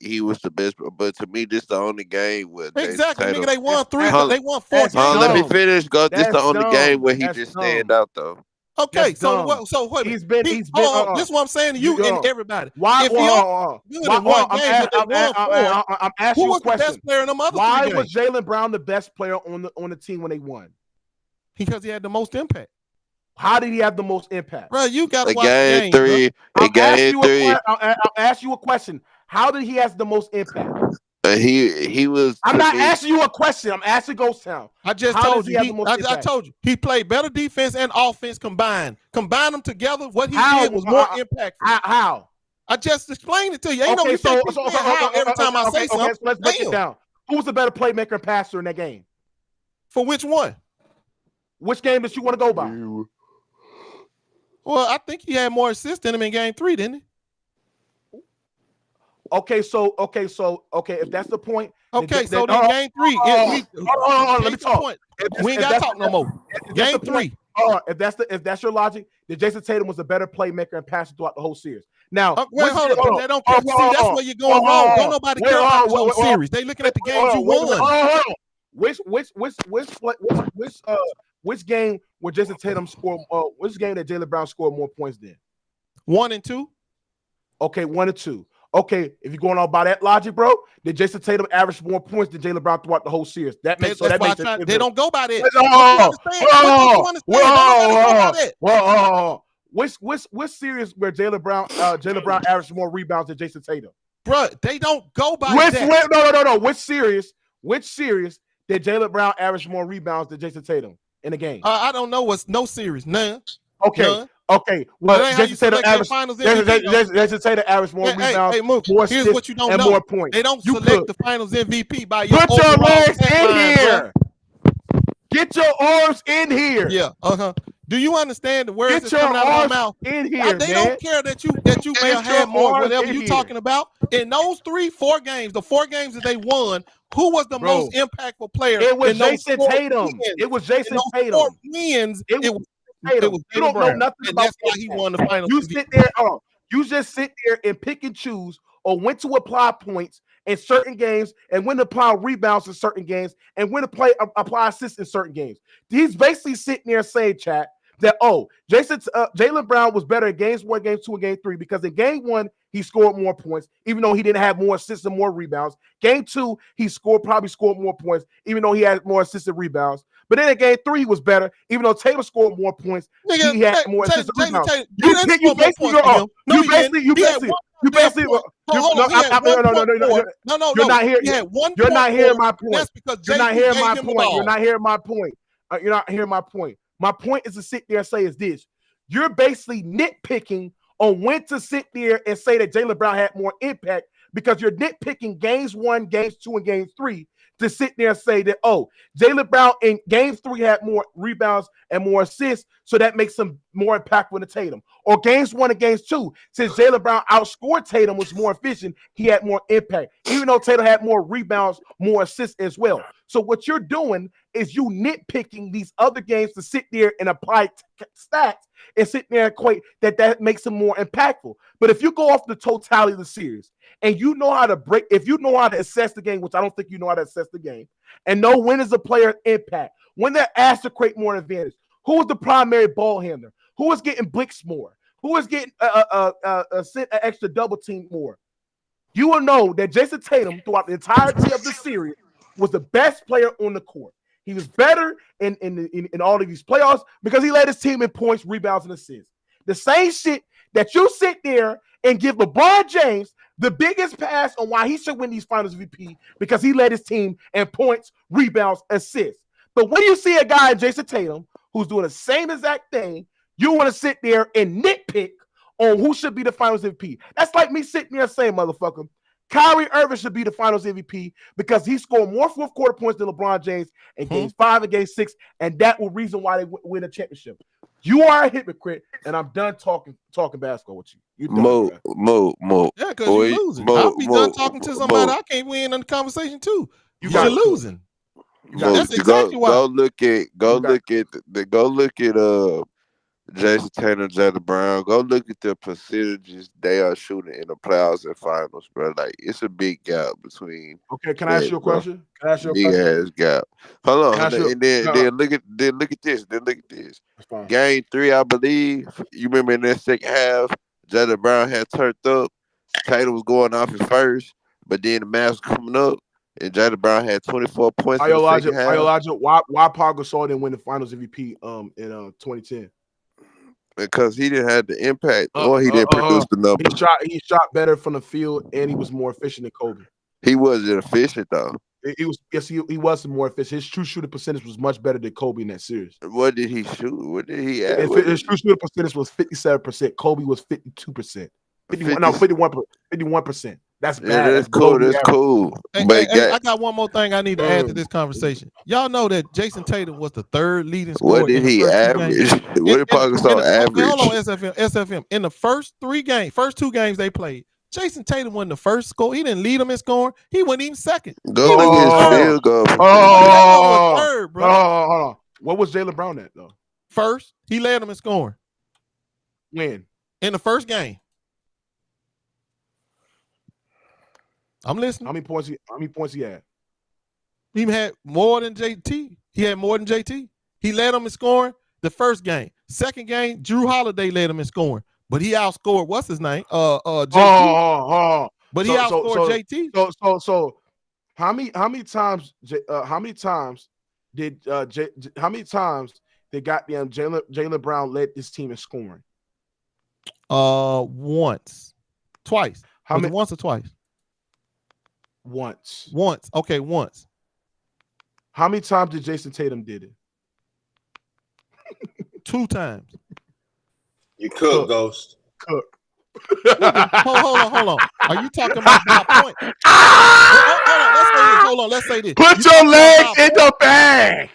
he was the best. But to me, this the only game where exactly, nigga, they won 3, they won 4. Let me finish, Ghost. This the only game where he just stand out though. Okay, so what? He's been. This is what I'm saying to you and everybody. Why? I'm asking you a question. Who was the best player in them other Why was Jaylen Brown the best player on the team when they won? Because he had the most impact. How did he have the most impact? Bro, you got to watch game 3. Game 3. I'll ask you a question. How did he have the most impact? He was. I'm not asking you a question. I'm asking Ghost Town. I just told you. I told you he played better defense and offense combined. Combine them together. What he did was more impactful. How? I just explained it to you. Ain't every time I say something. Let's break it down. Who was the better playmaker and passer in that game? For which one? Which game did you want to go by? Well, I think he had more assists than him in game 3, didn't he? Okay, if that's the point. Okay, so then game 3. Let me talk. We ain't gotta talk no more. Game 3. If that's your logic, then Jason Tatum was a better playmaker and passer throughout the whole series. Now, hold on. They don't care. See, that's where you're going wrong. Don't nobody care about the whole series. They looking at the games you won. Which game where Jason Tatum scored? Which game that Jaylen Brown scored more points than? 1 and 2. Okay, 1 and 2. Okay, if you're going on by that logic, bro, then Jason Tatum averaged more points than Jaylen Brown throughout the whole series. That makes sense. They don't go by that. Which series where Jaylen Brown averaged more rebounds than Jason Tatum? Bro, they don't go by that. No. Which series did Jaylen Brown average more rebounds than Jason Tatum in the game? I don't know. What's no series? None. Okay. None. Okay, well, Jason Tatum averaged more rebounds, more assists, here's what you don't and know. More points. They don't select the Finals MVP by your put your legs in here. Get your arms in here. Yeah, Do you understand the words Get that's coming out of my your mouth? in here, They man. don't care that you may have had more, whatever you talking about. In those 4 games, the 4 games that they won, who was the most impactful player? It was in those Jason 4 Tatum. wins? It was Jason in those Tatum. 4 wins, it was Tatum. You don't know nothing and about that's why he won the finals. You sit there, you just sit there and pick and choose or when to apply points in certain games and when to apply rebounds in certain games and when to apply assists in certain games. He's basically sitting there saying, chat, that Jaylen Brown was better in games 1, game 2, and game 3 because in game 1 he scored more points, even though he didn't have more assists and more rebounds. Game 2 he probably scored more points, even though he had more assists and rebounds. But then in game 3 he was better, even though Tatum scored more points. Nigga, he had more assists and rebounds. You basically you're not hearing my point. That's because you're not hearing my point. You're not hearing my point. You're not hearing my point. My point is to sit there and say is this. You're basically nitpicking on when to sit there and say that Jaylen Brown had more impact because you're nitpicking games 1, games 2, and games 3 to sit there and say that, Jaylen Brown in game 3 had more rebounds and more assists, so that makes him more impactful than Tatum. Or games 1 and games 2, since Jaylen Brown outscored Tatum, was more efficient, he had more impact, even though Tatum had more rebounds, more assists as well. So what you're doing is you nitpicking these other games to sit there and apply stats and sit there and equate that makes them more impactful. But if you go off the totality of the series and you know how to if you know how to assess the game, which I don't think you know how to assess the game, and know when is a player's impact, when they're asked to create more advantage, who is the primary ball handler, who is getting blitzed more, who is getting sent an extra double team more, you will know that Jason Tatum throughout the entirety of the series was the best player on the court. He was better in all of these playoffs because he led his team in points, rebounds, and assists. The same shit that you sit there and give LeBron James the biggest pass on why he should win these finals MVP because he led his team in points, rebounds, assists. But when you see a guy, Jason Tatum, who's doing the same exact thing, you want to sit there and nitpick on who should be the finals MVP. That's like me sitting there saying, motherfucker, Kyrie Irving should be the finals MVP because he scored more fourth quarter points than LeBron James in games 5 and game 6, and that was the reason why they win a championship. You are a hypocrite, and I'm done talking basketball with you. Mo. Yeah, because you're losing. I'll be done talking to somebody I can't win in the conversation too. You're losing. That's exactly why. Go look at Jason Tatum, Jaylen Brown. Go look at the percentages they are shooting in the playoffs and finals, bro. Like it's a big gap between. Okay, can I ask you a question? Big ass gap. Hold on, and then look at this. Game 3, I believe. You remember in that second half, Jaylen Brown had turned up. Tatum was going off at first, but then the Mavs was coming up, and Jaylen Brown had 24 points. Elijah, why Paul Gasol didn't win the Finals MVP in 2010? Because he didn't have the impact, or he didn't produce the numbers. He shot better from the field, and he was more efficient than Kobe. He wasn't efficient though. He was more efficient. His true shooting percentage was much better than Kobe in that series. What did he shoot? What did he add? His true shooting percentage was 57%. Kobe was 52%. 51%. That's bad. Yeah, that's cool. That's cool. Hey, I got one more thing I need to add to this conversation. Y'all know that Jason Tatum was the 3rd leading scorer. What did he average? What did Paul Gasol average? Hold on, SFM. In the first 2 games they played, Jason Tatum wasn't the first scorer. He didn't lead them in scoring. He wasn't even second. Go look at his field goal. Third, bro. Hold on. What was Jaylen Brown at though? First, he led them in scoring. When? In the first game. I'm listening. How many points he had? He had more than JT. He led them in scoring the first game. Second game, Drew Holiday led him in scoring, but he outscored what's his name? JT. But he outscored JT. So how many times did goddamn Jaylen Brown led this team in scoring? Once. Twice. How many? Once or twice? Once. Okay, once. How many times did Jason Tatum did it? 2 times. You cook, Ghost. Cook. Hold on. Are you talking about my point? Hold on. Let's say this. Put your legs in the bag.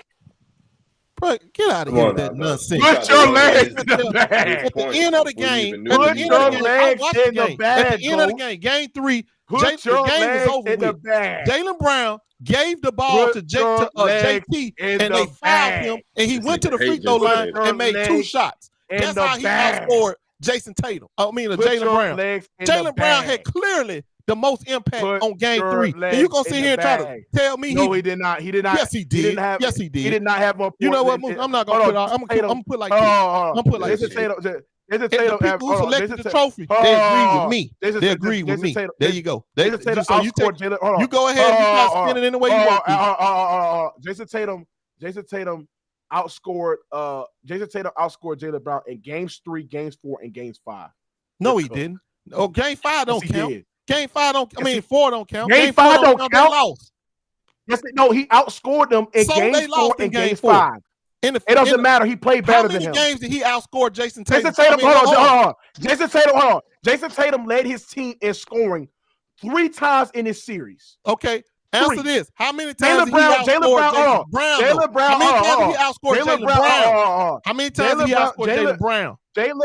Bro, get out of here with that nonsense. Put your legs in the bag. At the end of the game, put your legs in the bag. At the end of the game, game 3, put your the game legs was over in the with. bag. Jaylen Brown gave the ball to JT, and they fouled him, and he went to the free throw line and made 2 shots. That's how he outscored Jason Tatum. Jaylen Brown. Jaylen Brown had clearly the most impact on game 3. And you gonna sit here and try to tell me he did not. He did not. Yes, he did. Yes, he did. He did not have one. You know what? I'm not gonna put. I'm gonna put like this. I'm gonna put like this. The people who selected the trophy, they agree with me. They agree with me. There you go. You go ahead. You guys spin it in the way you want to. Jason Tatum outscored Jaylen Brown in games 3, games 4, and games 5. No, he didn't. Oh, game 5 don't count. Game 5 don't. I mean, 4 don't count. Game 5 don't count. They lost. Yes, no, he outscored them in games 4 and games 5. It doesn't matter. He played better than him. How many games did he outscore Jason Tatum? Jason Tatum led his team in scoring 3 times in this series. Okay. Answer this. How many times did he outscore Jaylen Brown? How many times did he outscore Jaylen Brown? How many times did he outscore Jaylen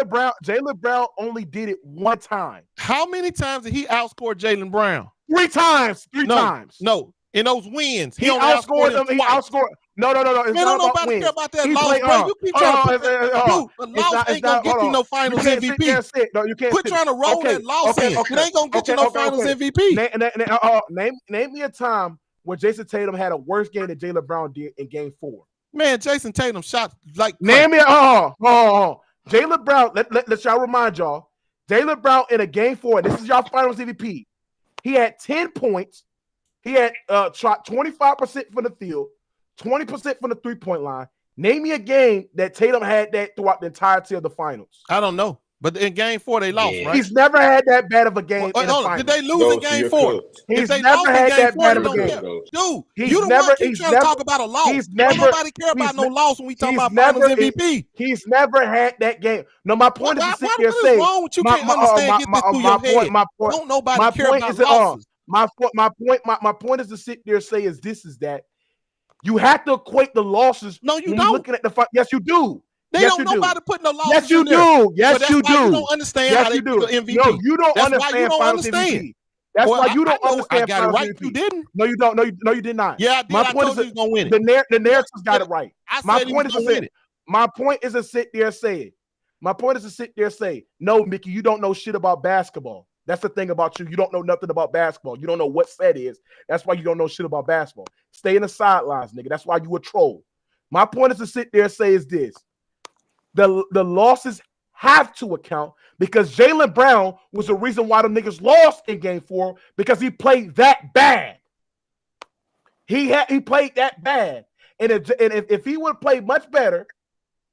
Brown? Jaylen Brown only did it 1 time. How many times did he outscore Jaylen Brown? 3 times. 3 times. No. In those wins, he outscored them. He outscored. No. Man, don't nobody care about that loss, bro. You keep trying to put the loss ain't gonna get you no Finals MVP. No, you can't. Quit trying to roll that loss in. It ain't gonna get you no Finals MVP. Name me a time where Jason Tatum had a worse game than Jaylen Brown did in game 4. Man, Jason Tatum shot like. Name me. Jaylen Brown. Let y'all remind y'all. Jaylen Brown in a game 4. This is y'all Finals MVP. He had 10 points. He had shot 25% from the field, 20% from the 3-point line. Name me a game that Tatum had that throughout the entirety of the finals. I don't know. But in game 4, they lost, right? He's never had that bad of a game in the finals. Did they lose in game 4? He's never had that bad of a game. Dude, you the one keep trying to talk about a loss. Nobody care about no loss when we talk about Finals MVP. He's never had that game. No, my point is to sit there and say. What is wrong with you? Can't understand, get this through your head. Don't nobody care about losses. My point is to sit there and say is that you have to equate the losses. No, you don't. Looking at the yes, you do. They don't nobody put no losses. Yes, you do. Yes, you do. You don't understand how they do MVP. No, you don't understand Finals MVP. That's why you don't understand. I got it right. You didn't. No, you don't. No, you did not. Yeah, I did. My point is gonna win it. The narrative's got it right. My point is to say it. My point is to sit there and say it. My point is to sit there and say, no, Mickey, you don't know shit about basketball. That's the thing about you. You don't know nothing about basketball. You don't know what set is. That's why you don't know shit about basketball. Stay in the sidelines, nigga. That's why you a troll. My point is to sit there and say is this. The losses have to account because Jaylen Brown was the reason why the niggas lost in game 4 because he played that bad. He played that bad. And if he would have played much better,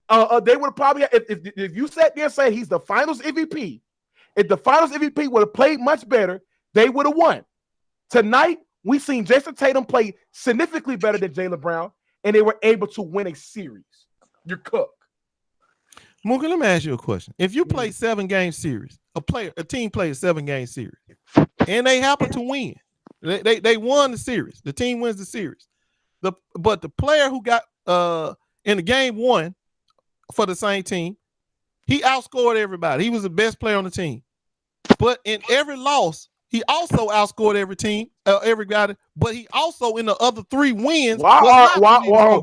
they would have probably if you sat there and said he's the Finals MVP. If the Finals MVP would have played much better, they would have won. Tonight, we seen Jason Tatum play significantly better than Jaylen Brown, and they were able to win a series. You're cooked. Mookie, let me ask you a question. If you play 7-game series, a team plays a 7-game series, and they happen to win, they won the series. The team wins the series. But the player who got in the game 1 for the same team, he outscored everybody. He was the best player on the team. But in every loss, he also outscored everybody. But he also in the other 3 wins. Why? No.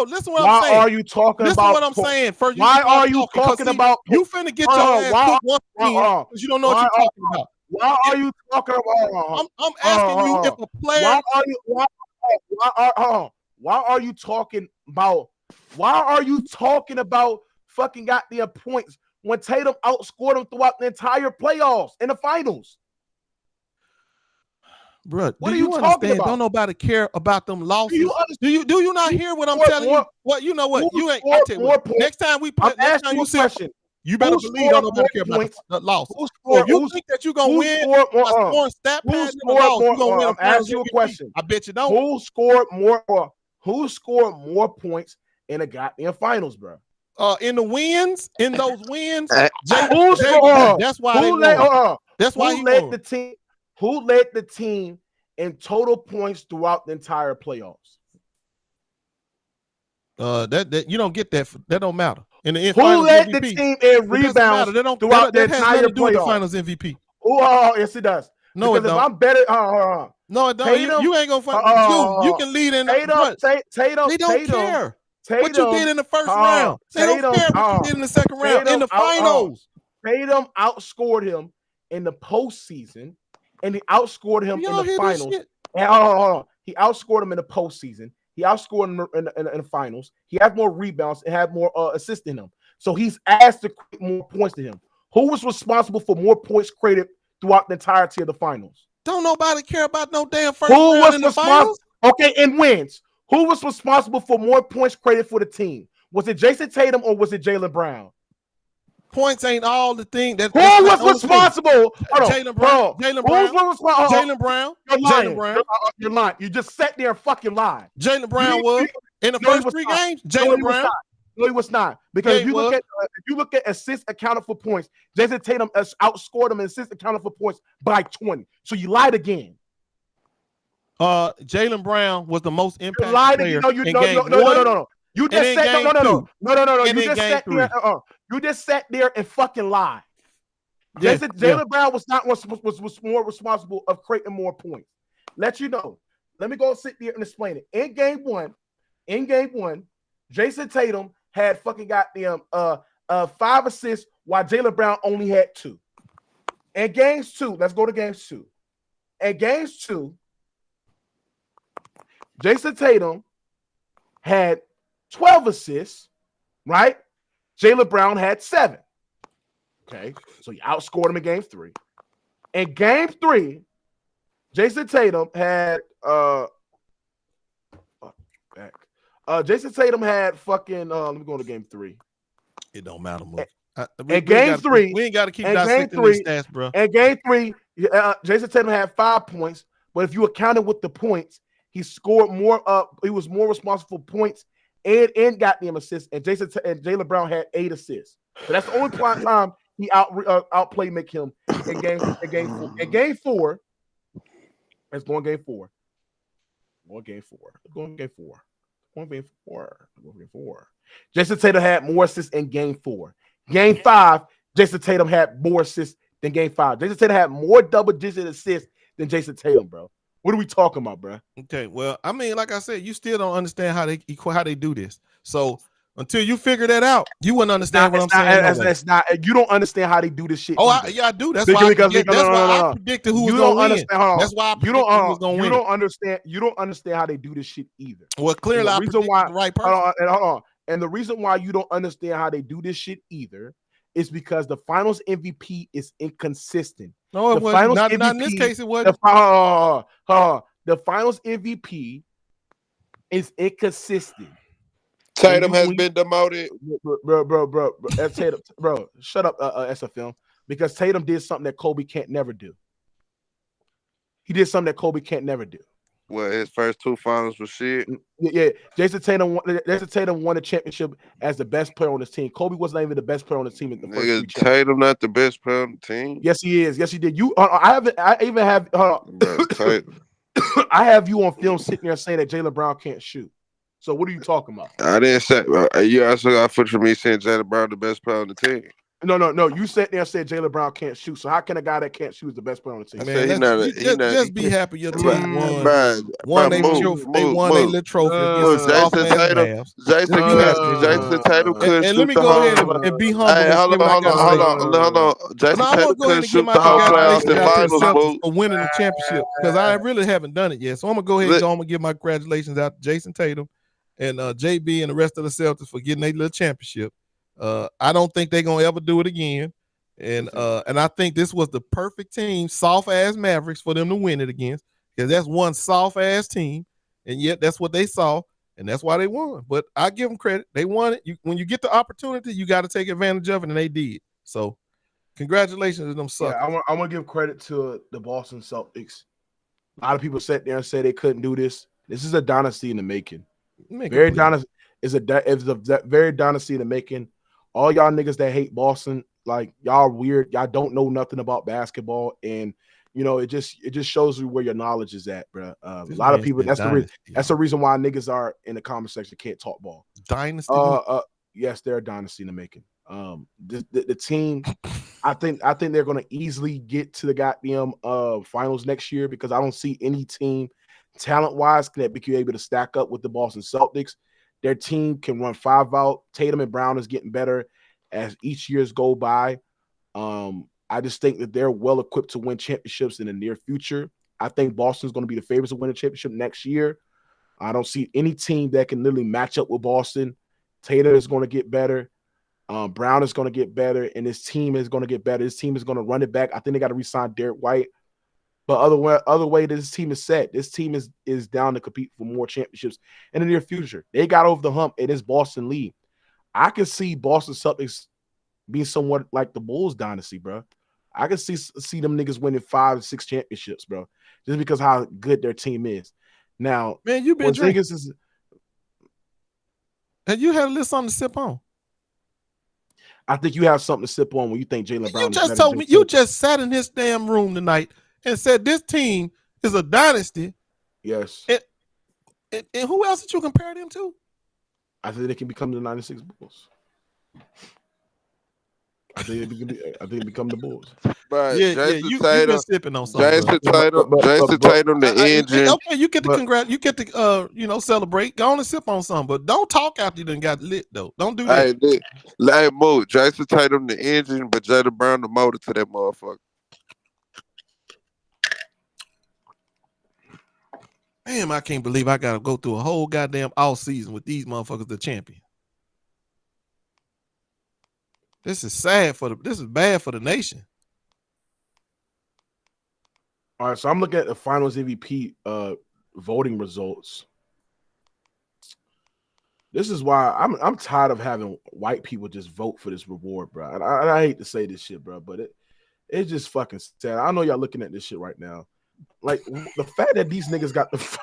Listen what I'm saying. Why are you talking about? Listen what I'm saying. First, why are you talking about? You finna get your ass cooked once again because you don't know what you're talking about. Why are you talking about? I'm asking you if a player. Why are you talking about? Why are you talking about fucking goddamn points when Tatum outscored him throughout the entire playoffs in the finals? Bro, what are you talking about? Don't nobody care about them losses. Do you not hear what I'm telling you? Well, you know what? You ain't. Next time we play, next time you question. You better believe don't nobody care about the loss. If you think that you're gonna win by scoring stat pads in the loss, you're gonna win. I'm asking you a question. I bet you don't. Who scored more points in the goddamn finals, bro? In those wins, that's why he won. That's why he led the team. Who led the team in total points throughout the entire playoffs? That you don't get that. That don't matter. In the Who led the team in rebounds throughout the entire to do with the playoffs? Finals MVP. Oh, yes, it does. No, because it don't. If I'm better, no, it don't. Tatum, you ain't gonna find. You can lead in. Tatum. They don't care what you did in the first round. They Tatum, don't care what you did in the second round. In the finals, Tatum outscored him in the postseason, and he outscored him in the finals. And hold on. He outscored him in the postseason. He outscored him in the finals. He had more rebounds and had more assists than him. So he's asked to create more points than him. Who was responsible for more points created throughout the entirety of the finals? Don't nobody care about no damn first round in the finals. Okay, and wins. Who was responsible for more points created for the team? Was it Jason Tatum or was it Jaylen Brown? Points ain't all the thing. Who was responsible? Jaylen Brown. Jaylen Brown. You're lying. You just sat there and fucking lied. Jaylen Brown was in the first 3 games. Jaylen Brown. No, he was not. Because if you look at assists accounted for points, Jason Tatum outscored him in assists accounted for points by 20. So you lied again. Jaylen Brown was the most impactful player in game 1. No. You just said no. You just sat there and fucking lied. Jaylen Brown was more responsible of creating more points. Let you know. Let me go sit there and explain it. In game one, Jason Tatum had fucking goddamn 5 assists while Jaylen Brown only had 2. In games 2, let's go to games 2. In games 2, Jason Tatum had 12 assists, right? Jaylen Brown had 7. Okay, so he outscored him in game 3. In game 3, Jason Tatum had Jason Tatum had fucking let me go to game 3. It don't matter much. In game 3, we ain't got to keep dissecting these stats, bro. In game 3, Jason Tatum had 5 points, but if you accounted with the points, he scored more. He was more responsible for points and got them assists. And Jaylen Brown had 8 assists. So that's the only time he outplayed him in game 4. In game 4, let's go in game 4. Jason Tatum had more assists in game 4. Game 5, Jason Tatum had more assists than game 5. Jason Tatum had more double-digit assists than Jason Tatum, bro. What are we talking about, bro? Okay, well, I mean, like I said, you still don't understand how they do this. So until you figure that out, you wouldn't understand what I'm saying. That's not. You don't understand how they do this shit. I do. That's why I predicted who was going to win. That's why I predicted who was going to win. You don't understand how they do this shit either. Well, clearly, I predicted the right person. Hold on. And the reason why you don't understand how they do this shit either is because the Finals MVP is inconsistent. No, it wasn't. Not in this case, it wasn't. The Finals MVP is inconsistent. Tatum has been demoted. Bro. Tatum, bro, shut up, SFM. Because Tatum did something that Kobe can't never do. He did something that Kobe can't never do. Well, his first 2 finals was shit. Yeah, Jason Tatum won a championship as the best player on his team. Kobe wasn't even the best player on his team in the first 3 Tatum not the best player on the team. Yes, he is. Yes, he did. I even have. I have you on film sitting there saying that Jaylen Brown can't shoot. So what are you talking about? I didn't say. You also got footage from me saying Jaylen Brown the best player on the team. No. You sat there and said Jaylen Brown can't shoot. So how can a guy that can't shoot is the best player on the team? Man, just be happy your team won. They won a little trophy. Jason Tatum couldn't shoot. And let me go ahead and be humble. Hey, hold on. Jason Tatum couldn't shoot the whole playoffs and finals for winning the championship because I really haven't done it yet. So I'm gonna go ahead and I'm gonna give my congratulations out to Jason Tatum and JB and the rest of the Celtics for getting a little championship. I don't think they're gonna ever do it again, and I think this was the perfect team, soft ass Mavericks, for them to win it against, because that's one soft ass team, and yet that's what they saw, and that's why they won. But I give them credit; they won it. When you get the opportunity, you got to take advantage of it, and they did. So, congratulations to them. Yeah, I want to give credit to the Boston Celtics. A lot of people sat there and said they couldn't do this. This is a dynasty in the making. Very dynasty in the making. All y'all niggas that hate Boston, Like y'all weird. Y'all don't know nothing about basketball, and it just shows you where your knowledge is at, bro. A lot of people. That's the reason why niggas are in the comment section can't talk ball. Dynasty. Yes, they're a dynasty in the making. The team, I think they're gonna easily get to the goddamn finals next year because I don't see any team talent wise that be able to stack up with the Boston Celtics. Their team can run 5 out. Tatum and Brown is getting better as each years go by. I just think that they're well equipped to win championships in the near future. I think Boston's going to be the favorites to win a championship next year. I don't see any team that can literally match up with Boston. Tatum is going to get better. Brown is going to get better, and this team is going to get better. This team is going to run it back. I think they got to re-sign Derek White. But other way, this team is set. This team is down to compete for more championships in the near future. They got over the hump in this Boston league. I can see Boston Celtics being somewhat like the Bulls dynasty, bro. I can see them niggas winning 5 or 6 championships, bro, just because how good their team is. Now, man, you've been drinking. Have you had a little something to sip on? I think you have something to sip on when you think Jaylen Brown. You just told me. You just sat in his damn room tonight and said this team is a dynasty. Yes. And who else did you compare them to? I think they can become the 96 Bulls. I think it become the Bulls. But you've been sipping on something. Jason Tatum, the engine. Okay, you get to you get to celebrate. Go on and sip on something, but don't talk after you done got lit though. Don't do that. Hey, move. Jason Tatum, the engine, but Jaylen Brown, the motor to that motherfucker. Damn, I can't believe I gotta go through a whole goddamn all season with these motherfuckers the champion. This is sad this is bad for the nation. All right, so I'm looking at the finals MVP voting results. This is why I'm tired of having white people just vote for this reward, bro. And I hate to say this shit, bro, but it's just fucking sad. I know y'all looking at this shit right now. Like the fact that these niggas got the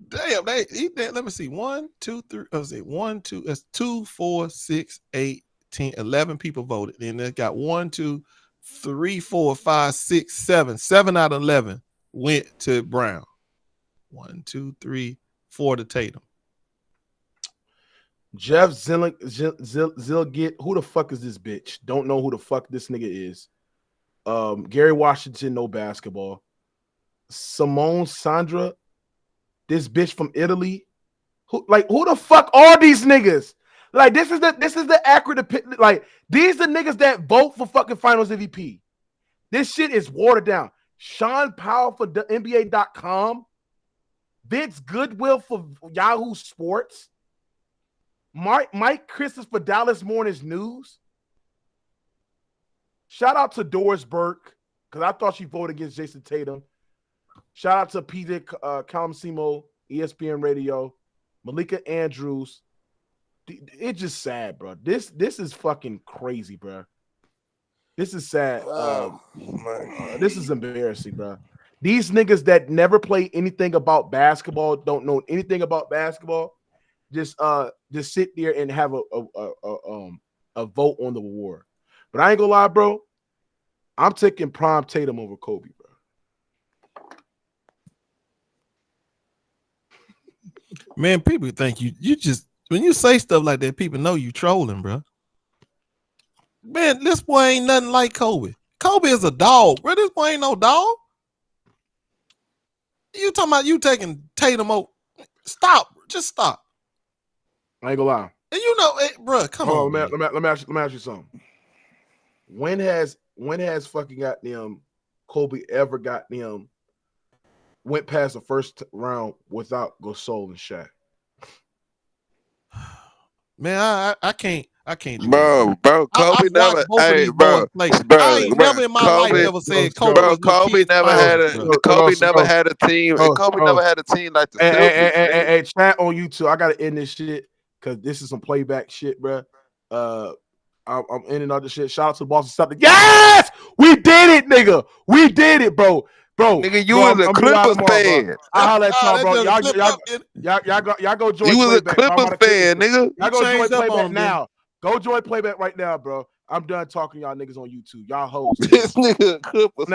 damn, let me see. 1, 2, 3. Let's see. 1, 2. That's 2, 4, 6, 8, 10, 11 people voted. And they got 1, 2, 3, 4, 5, 6, 7. 7 out of 11 went to Brown. 1, 2, 3, 4 to Tatum. Jeff Zilgit. Who the fuck is this bitch? Don't know who the fuck this nigga is. Gary Washington, no basketball. Simone Sandra, this bitch from Italy. Who the fuck are these niggas? Like, this is the accurate. Like, these are niggas that vote for fucking finals MVP. This shit is watered down. Sean Powell for the NBA.com. Vince Goodwill for Yahoo Sports. Mike Christmas for Dallas Morning News. Shout out to Doris Burke, because I thought she voted against Jason Tatum. Shout out to PJ Calmsimo, ESPN Radio, Malika Andrews. It's just sad, bro. This is fucking crazy, bro. This is sad. This is embarrassing, bro. These niggas that never play anything about basketball, don't know anything about basketball, just sit there and have a vote on the award. But I ain't gonna lie, bro. I'm taking prime Tatum over Kobe, bro. Man, people think you just, when you say stuff like that, people know you trolling, bro. Man, this boy ain't nothing like Kobe. Kobe is a dog, bro. This boy ain't no dog. You talking about you taking Tatum over? Stop, just stop. I ain't gonna lie. And bro, come on. Let me ask you something. When has fucking goddamn Kobe ever goddamn went past the first round without Gasol and Shaq? Man, I can't do bro. Kobe never. Hey, bro. I ain't never in my life ever said Kobe. Bro, Kobe never had a. Kobe never had a team. Kobe never had a team like the Celtics. Hey, chat on YouTube. I gotta end this shit because this is some playback shit, bro. I'm ending all this shit. Shout out to the Boston Celtics. Yes, we did it, nigga. We did it, bro. Nigga, you was a Clippers fan. I holla at y'all, bro. Y'all go join. You was a Clippers fan, nigga. Y'all go join playback now. Go join Playback right now, bro. I'm done talking to y'all niggas on YouTube. Y'all hoes. This nigga Clippers.